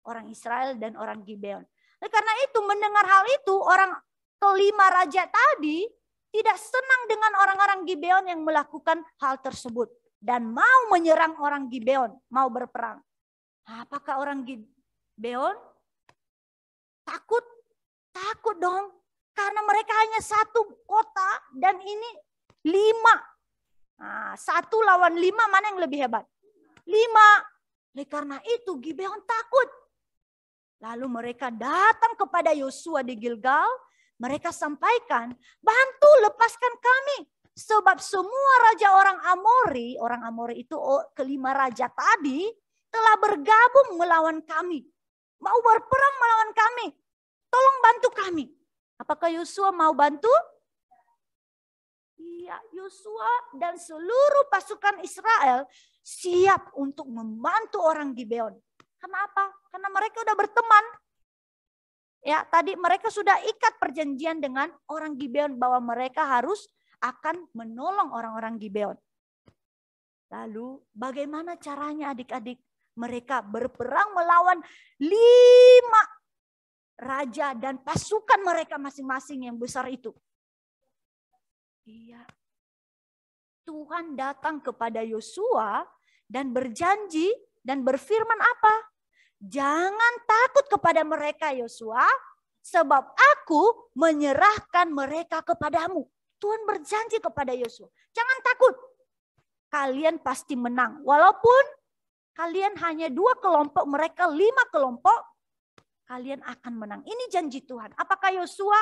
orang Israel dan orang Gibeon. Nah, karena itu mendengar hal itu, orang kelima raja tadi tidak senang dengan orang-orang Gibeon yang melakukan hal tersebut dan mau menyerang orang Gibeon, mau berperang. Nah, apakah orang Gibeon takut? Takut dong, karena mereka hanya satu kota dan ini 5. Nah, 1 lawan 5 mana yang lebih hebat? 5. Oleh karena itu Gibeon takut. Lalu mereka datang kepada Yosua di Gilgal. Mereka sampaikan, bantu lepaskan kami. Sebab semua raja orang Amori itu kelima raja tadi telah bergabung melawan kami. Mau berperang melawan kami. Tolong bantu kami. Apakah Yosua mau bantu? Iya, Yosua dan seluruh pasukan Israel siap untuk membantu orang Gibeon. Kenapa? Karena mereka udah berteman. Ya, tadi mereka sudah ikat perjanjian dengan orang Gibeon bahwa mereka harus akan menolong orang-orang Gibeon. Lalu bagaimana caranya adik-adik? Mereka berperang melawan 5 raja dan pasukan mereka masing-masing yang besar itu. Iya. Tuhan datang kepada Yosua dan berjanji dan berfirman apa? Jangan takut kepada mereka Yosua, sebab aku menyerahkan mereka kepadamu. Tuhan berjanji kepada Yosua, jangan takut. Kalian pasti menang. Walaupun kalian hanya 2 kelompok, mereka 5 kelompok, kalian akan menang. Ini janji Tuhan. Apakah Yosua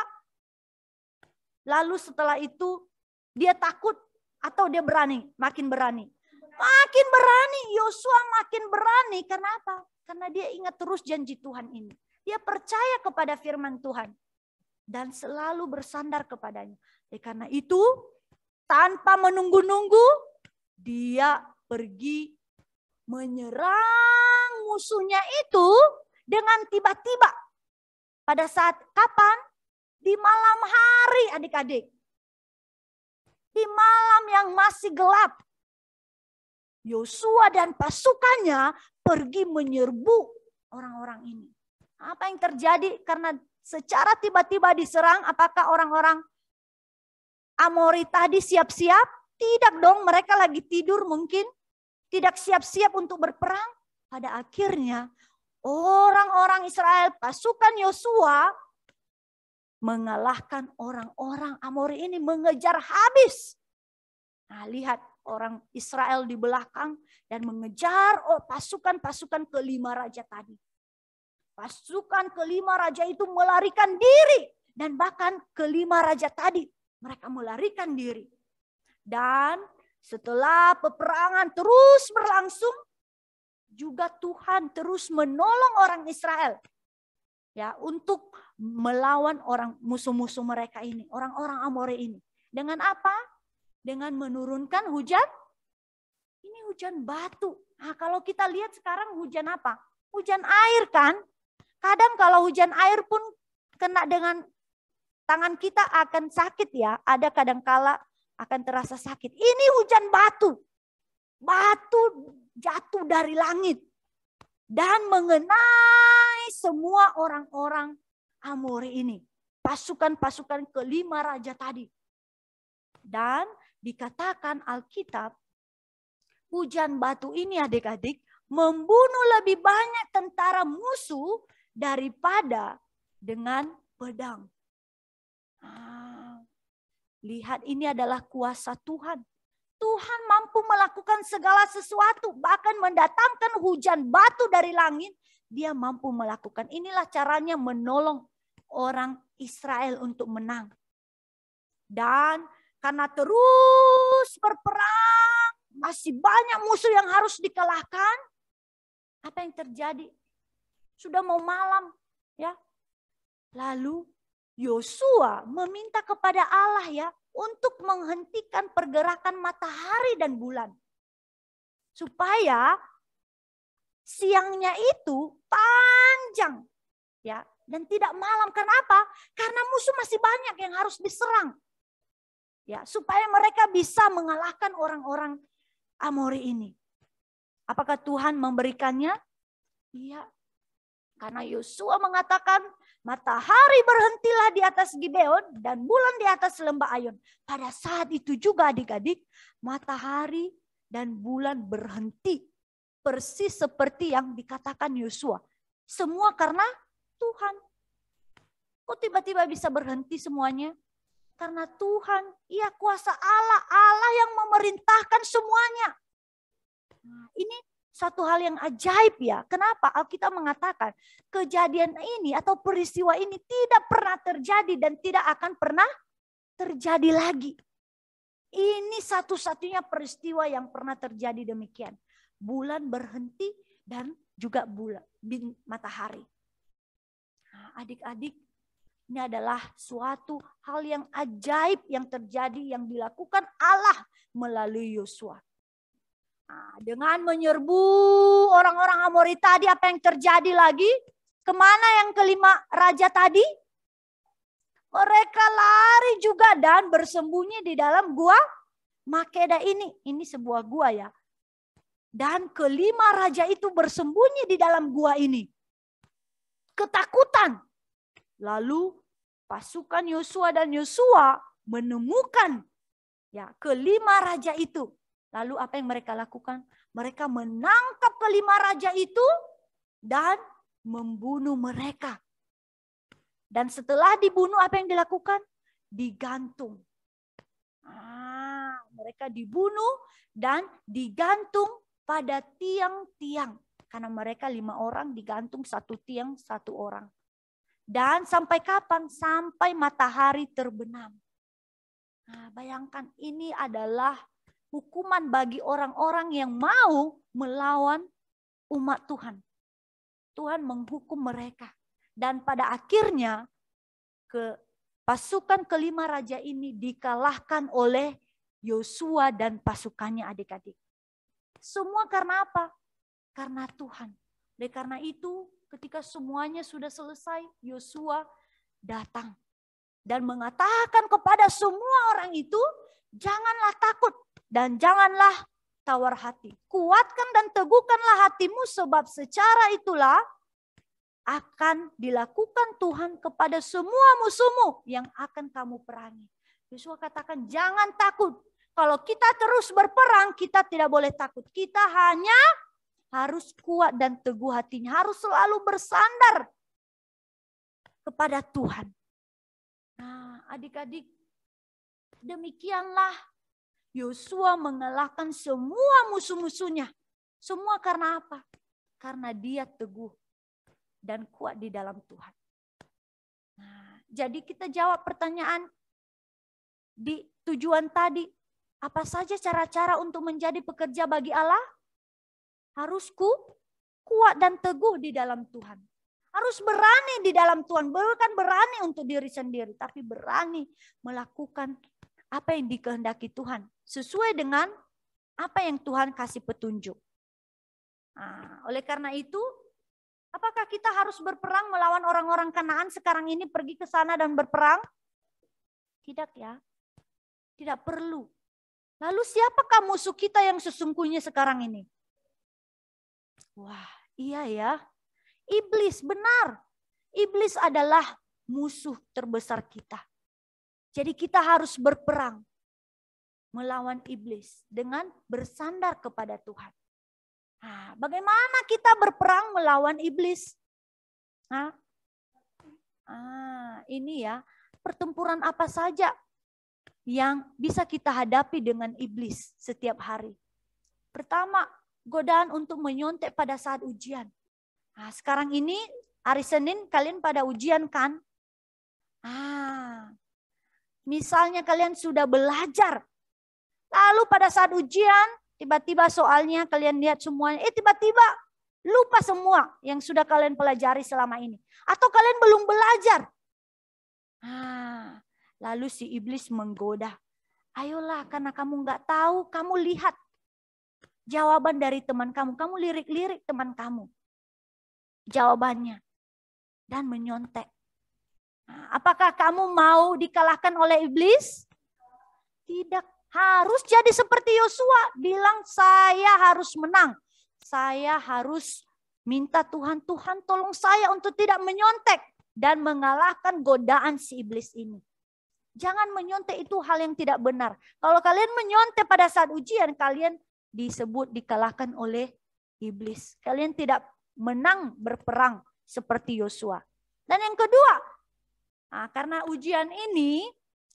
lalu setelah itu dia takut atau dia berani? Makin berani. Makin berani. Yosua makin berani. Kenapa? Karena dia ingat terus janji Tuhan ini. Dia percaya kepada firman Tuhan. Dan selalu bersandar kepadanya. Karena itu tanpa menunggu-nunggu dia pergi menyerang musuhnya itu dengan tiba-tiba. Pada saat kapan? Di malam hari adik-adik. Di malam yang masih gelap. Yosua dan pasukannya pergi menyerbu orang-orang ini. Apa yang terjadi? Karena secara tiba-tiba diserang, apakah orang-orang Amori tadi siap-siap? Tidak dong, mereka lagi tidur mungkin. Tidak siap-siap untuk berperang. Pada akhirnya orang-orang Israel, pasukan Yosua mengalahkan orang-orang Amori ini, mengejar habis. Nah, lihat orang Israel di belakang dan mengejar pasukan-pasukan kelima raja tadi. Pasukan kelima raja itu melarikan diri. Dan bahkan kelima raja tadi mereka melarikan diri. Dan setelah peperangan terus berlangsung, juga Tuhan terus menolong orang Israel. Ya, untuk melawan orang musuh-musuh mereka ini, orang-orang Amori ini. Dengan apa? Dengan menurunkan hujan. Ini hujan batu. Nah, kalau kita lihat sekarang hujan apa? Hujan air kan? Kadang kalau hujan air pun kena dengan tangan kita akan sakit ya. Ada kadangkala akan terasa sakit. Ini hujan batu. Batu jatuh dari langit. Dan mengenai semua orang-orang Amori ini. Pasukan-pasukan kelima raja tadi. Dan dikatakan Alkitab, hujan batu ini adik-adik membunuh lebih banyak tentara musuh daripada dengan pedang. Lihat, ini adalah kuasa Tuhan. Tuhan mampu melakukan segala sesuatu, bahkan mendatangkan hujan batu dari langit. Dia mampu melakukan. Inilah caranya menolong orang Israel untuk menang. Dan karena terus berperang, masih banyak musuh yang harus dikalahkan. Apa yang terjadi? Sudah mau malam, ya. Lalu Yosua meminta kepada Allah ya untuk menghentikan pergerakan matahari dan bulan. Supaya siangnya itu panjang ya dan tidak malam. Kenapa? Karena musuh masih banyak yang harus diserang. Ya, supaya mereka bisa mengalahkan orang-orang Amori ini. Apakah Tuhan memberikannya? Iya. Karena Yosua mengatakan matahari berhentilah di atas Gibeon dan bulan di atas lembah Ayon. Pada saat itu juga adik-adik, matahari dan bulan berhenti. Persis seperti yang dikatakan Yosua. Semua karena Tuhan. Kok tiba-tiba bisa berhenti semuanya? Karena Tuhan, ia kuasa Allah. Allah yang memerintahkan semuanya. Nah, ini satu hal yang ajaib ya. Kenapa? Alkitab mengatakan kejadian ini atau peristiwa ini tidak pernah terjadi dan tidak akan pernah terjadi lagi. Ini satu-satunya peristiwa yang pernah terjadi demikian. Bulan berhenti dan juga matahari. Nah, adik-adik, ini adalah suatu hal yang ajaib yang terjadi, yang dilakukan Allah melalui Yosua. Nah, dengan menyerbu orang-orang Amori tadi, apa yang terjadi lagi? Kemana yang kelima raja tadi? Mereka lari juga dan bersembunyi di dalam gua Makeda ini. Ini sebuah gua ya. Dan kelima raja itu bersembunyi di dalam gua ini. Ketakutan. Lalu pasukan Yosua dan Yosua menemukan ya kelima raja itu. Lalu apa yang mereka lakukan? Mereka menangkap kelima raja itu dan membunuh mereka. Dan setelah dibunuh apa yang dilakukan? Digantung. Mereka dibunuh dan digantung pada tiang-tiang. Karena mereka 5 orang digantung satu tiang 1 orang. Dan sampai kapan? Sampai matahari terbenam. Nah, bayangkan ini adalah hukuman bagi orang-orang yang mau melawan umat Tuhan. Tuhan menghukum mereka. Dan pada akhirnya pasukan kelima raja ini dikalahkan oleh Yosua dan pasukannya, adik-adik. Semua karena apa? Karena Tuhan. Oleh karena itu, ketika semuanya sudah selesai, Yosua datang dan mengatakan kepada semua orang itu, janganlah takut dan janganlah tawar hati. Kuatkan dan teguhkanlah hatimu, sebab secara itulah akan dilakukan Tuhan kepada semua musuhmu yang akan kamu perangi. Yosua katakan, jangan takut. Kalau kita terus berperang, kita tidak boleh takut. Kita hanya harus kuat dan teguh hatinya. Harus selalu bersandar kepada Tuhan. Nah, adik-adik, demikianlah Yosua mengalahkan semua musuh-musuhnya. Semua karena apa? Karena dia teguh dan kuat di dalam Tuhan. Nah, jadi kita jawab pertanyaan di tujuan tadi. Apa saja cara-cara untuk menjadi pekerja bagi Allah? Harus kuat dan teguh di dalam Tuhan. Harus berani di dalam Tuhan. Bukan berani untuk diri sendiri, tapi berani melakukan apa yang dikehendaki Tuhan. Sesuai dengan apa yang Tuhan kasih petunjuk. Nah, oleh karena itu, apakah kita harus berperang melawan orang-orang Kanaan sekarang ini, pergi ke sana dan berperang? Tidak ya. Tidak perlu. Lalu siapakah musuh kita yang sesungguhnya sekarang ini? Wah, iya ya. Iblis, benar. Iblis adalah musuh terbesar kita. Jadi kita harus berperang melawan iblis dengan bersandar kepada Tuhan. Nah, bagaimana kita berperang melawan iblis? Ini ya, pertempuran apa saja yang bisa kita hadapi dengan iblis setiap hari. Pertama, godaan untuk menyontek pada saat ujian. Nah, sekarang ini hari Senin kalian pada ujian kan? Misalnya kalian sudah belajar. Lalu pada saat ujian, tiba-tiba soalnya kalian lihat semuanya, tiba-tiba lupa semua yang sudah kalian pelajari selama ini. Atau kalian belum belajar. Lalu si iblis menggoda. Ayolah, karena kamu nggak tahu, kamu lihat jawaban dari teman kamu. Kamu lirik-lirik teman kamu jawabannya. Dan menyontek. Apakah kamu mau dikalahkan oleh iblis? Tidak. Harus jadi seperti Yosua. Bilang, saya harus menang. Saya harus minta Tuhan, Tuhan tolong saya untuk tidak menyontek. Dan mengalahkan godaan si iblis ini. Jangan menyontek, itu hal yang tidak benar. Kalau kalian menyontek pada saat ujian, kalian disebut dikalahkan oleh iblis. Kalian tidak menang berperang seperti Yosua. Dan yang kedua, karena ujian ini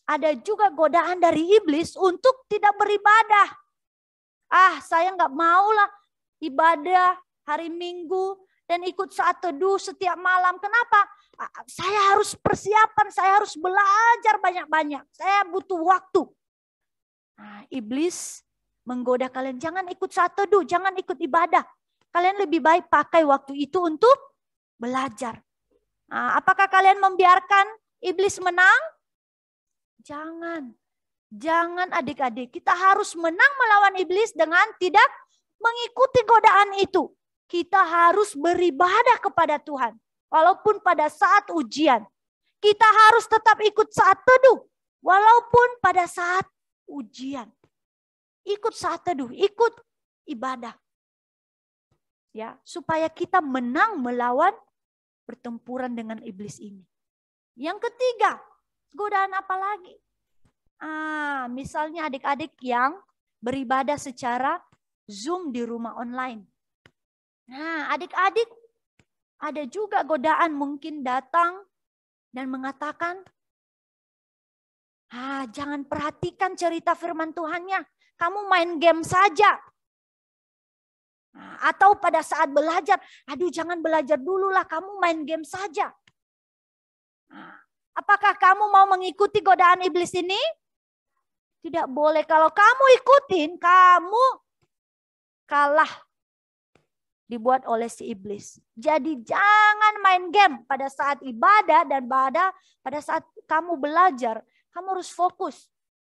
ada juga godaan dari iblis untuk tidak beribadah. Saya nggak maulah ibadah hari Minggu dan ikut saat teduh setiap malam. Kenapa? Saya harus persiapan, saya harus belajar banyak-banyak. Saya butuh waktu. iblis menggoda kalian, jangan ikut saat teduh, jangan ikut ibadah. Kalian lebih baik pakai waktu itu untuk belajar. Nah, apakah kalian membiarkan iblis menang? Jangan. Jangan adik-adik, kita harus menang melawan iblis dengan tidak mengikuti godaan itu. Kita harus beribadah kepada Tuhan. Walaupun pada saat ujian. Kita harus tetap ikut saat teduh. Walaupun pada saat ujian. Ikut saat teduh, ikut ibadah. Ya, supaya kita menang melawan pertempuran dengan iblis ini. Yang ketiga, godaan apa lagi? Misalnya adik-adik yang beribadah secara Zoom di rumah online. Nah, adik-adik ada juga godaan mungkin datang dan mengatakan, jangan perhatikan cerita firman Tuhannya, kamu main game saja. Atau pada saat belajar, jangan belajar dulu lah, kamu main game saja. Apakah kamu mau mengikuti godaan iblis ini? Tidak boleh. Kalau kamu ikutin, kamu kalah dibuat oleh si iblis. Jadi jangan main game pada saat ibadah dan pada saat kamu belajar. Kamu harus fokus.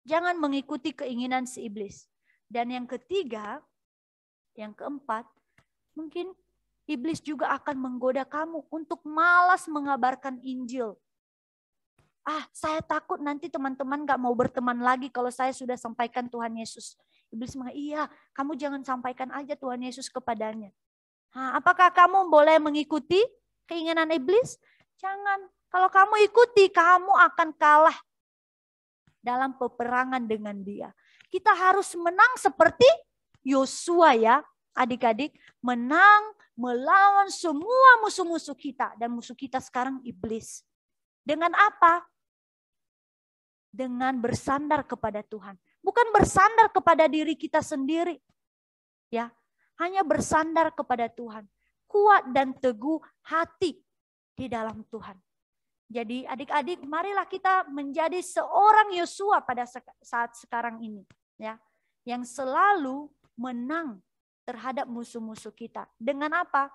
Jangan mengikuti keinginan si iblis. Dan yang ketiga, yang keempat, mungkin iblis juga akan menggoda kamu untuk malas mengabarkan Injil. Saya takut nanti teman-teman gak mau berteman lagi kalau saya sudah sampaikan Tuhan Yesus. Iblis mengatakan, iya, kamu jangan sampaikan aja Tuhan Yesus kepadanya. Apakah kamu boleh mengikuti keinginan iblis? Jangan. Kalau kamu ikuti, kamu akan kalah dalam peperangan dengan dia. Kita harus menang seperti Yosua ya, adik-adik. Menang melawan semua musuh-musuh kita. Dan musuh kita sekarang iblis. Dengan apa? Dengan bersandar kepada Tuhan. Bukan bersandar kepada diri kita sendiri. Ya, hanya bersandar kepada Tuhan. Kuat dan teguh hati di dalam Tuhan. Jadi adik-adik, marilah kita menjadi seorang Yosua pada saat sekarang ini. Ya, yang selalu menang terhadap musuh-musuh kita. Dengan apa?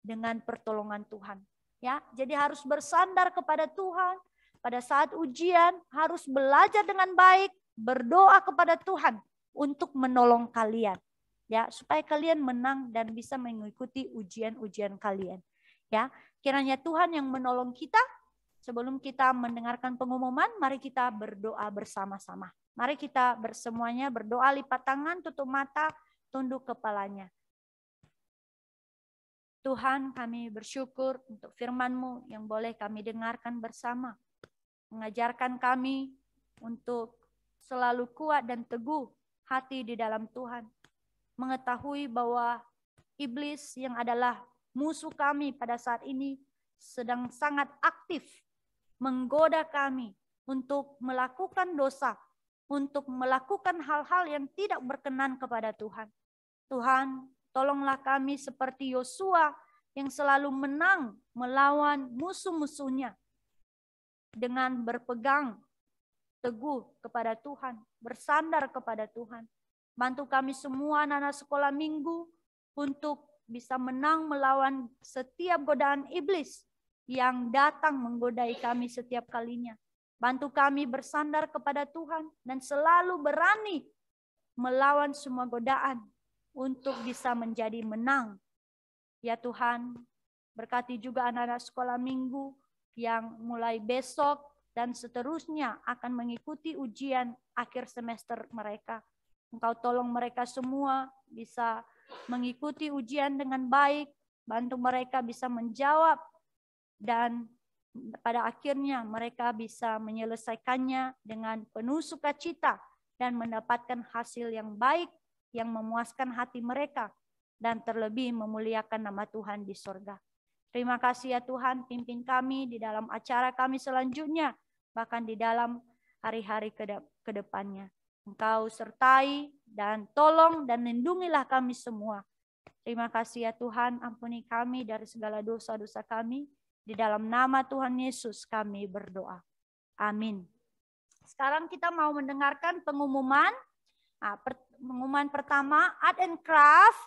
Dengan pertolongan Tuhan. Ya, jadi harus bersandar kepada Tuhan. Pada saat ujian harus belajar dengan baik, berdoa kepada Tuhan untuk menolong kalian. Ya, supaya kalian menang dan bisa mengikuti ujian-ujian kalian. Ya, kiranya Tuhan yang menolong kita. Sebelum kita mendengarkan pengumuman, mari kita berdoa bersama-sama. Mari kita semuanya berdoa, lipat tangan, tutup mata, tunduk kepalanya. Tuhan, kami bersyukur untuk firman-Mu yang boleh kami dengarkan bersama. Mengajarkan kami untuk selalu kuat dan teguh hati di dalam Tuhan. Mengetahui bahwa iblis yang adalah musuh kami pada saat ini sedang sangat aktif menggoda kami untuk melakukan dosa, untuk melakukan hal-hal yang tidak berkenan kepada Tuhan. Tuhan, tolonglah kami seperti Yosua yang selalu menang melawan musuh-musuhnya dengan berpegang teguh kepada Tuhan, bersandar kepada Tuhan. Bantu kami semua anak-anak sekolah minggu untuk bisa menang melawan setiap godaan iblis yang datang menggodai kami setiap kalinya. Bantu kami bersandar kepada Tuhan dan selalu berani melawan semua godaan untuk bisa menjadi menang. Ya Tuhan, berkati juga anak-anak sekolah minggu yang mulai besok dan seterusnya akan mengikuti ujian akhir semester mereka. Engkau tolong mereka semua bisa mengikuti ujian dengan baik, bantu mereka bisa menjawab, dan pada akhirnya mereka bisa menyelesaikannya dengan penuh sukacita dan mendapatkan hasil yang baik yang memuaskan hati mereka dan terlebih memuliakan nama Tuhan di surga. Terima kasih ya Tuhan, pimpin kami di dalam acara kami selanjutnya, bahkan di dalam hari-hari ke depannya. Engkau sertai dan tolong dan lindungilah kami semua. Terima kasih ya Tuhan, ampuni kami dari segala dosa-dosa kami. Di dalam nama Tuhan Yesus kami berdoa. Amin. Sekarang kita mau mendengarkan pengumuman Nah, pengumuman pertama, Art and Craft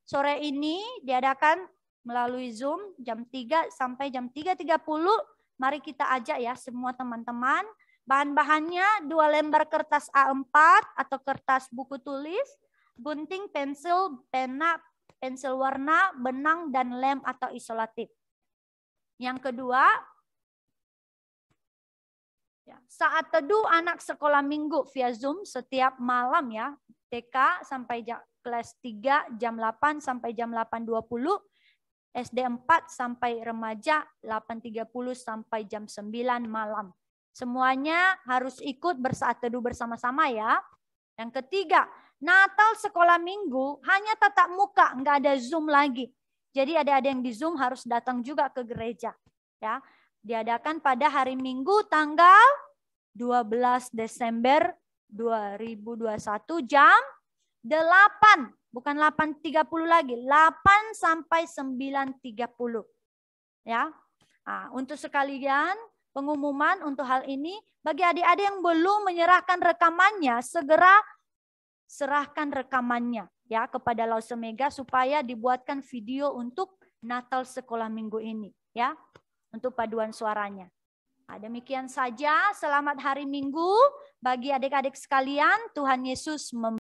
sore ini diadakan melalui Zoom jam 3 sampai jam 3.30. Mari kita ajak ya semua teman-teman. Bahan-bahannya 2 lembar kertas A4 atau kertas buku tulis, gunting, pensil, pena, pensil warna, benang, dan lem atau isolatif. Yang kedua, saat teduh anak sekolah minggu via Zoom setiap malam ya. TK sampai kelas 3 jam 8 sampai jam 8.20. SD 4 sampai remaja 8.30 sampai jam 9 malam. Semuanya harus ikut bersaat teduh bersama-sama ya. Yang ketiga, Natal sekolah minggu hanya tatap muka, nggak ada Zoom lagi. Jadi ada yang di Zoom harus datang juga ke gereja. Ya, diadakan pada hari Minggu tanggal 12 Desember 2021 jam 8. Bukan 8.30 lagi, 8 sampai 9.30. Ya. Nah, untuk sekalian pengumuman untuk hal ini, bagi adik-adik yang belum menyerahkan rekamannya, segera serahkan rekamannya ya kepada Lause Mega supaya dibuatkan video untuk Natal sekolah minggu ini ya, untuk paduan suaranya. Nah, demikian saja, selamat hari Minggu bagi adik-adik sekalian. Tuhan Yesus memberkati.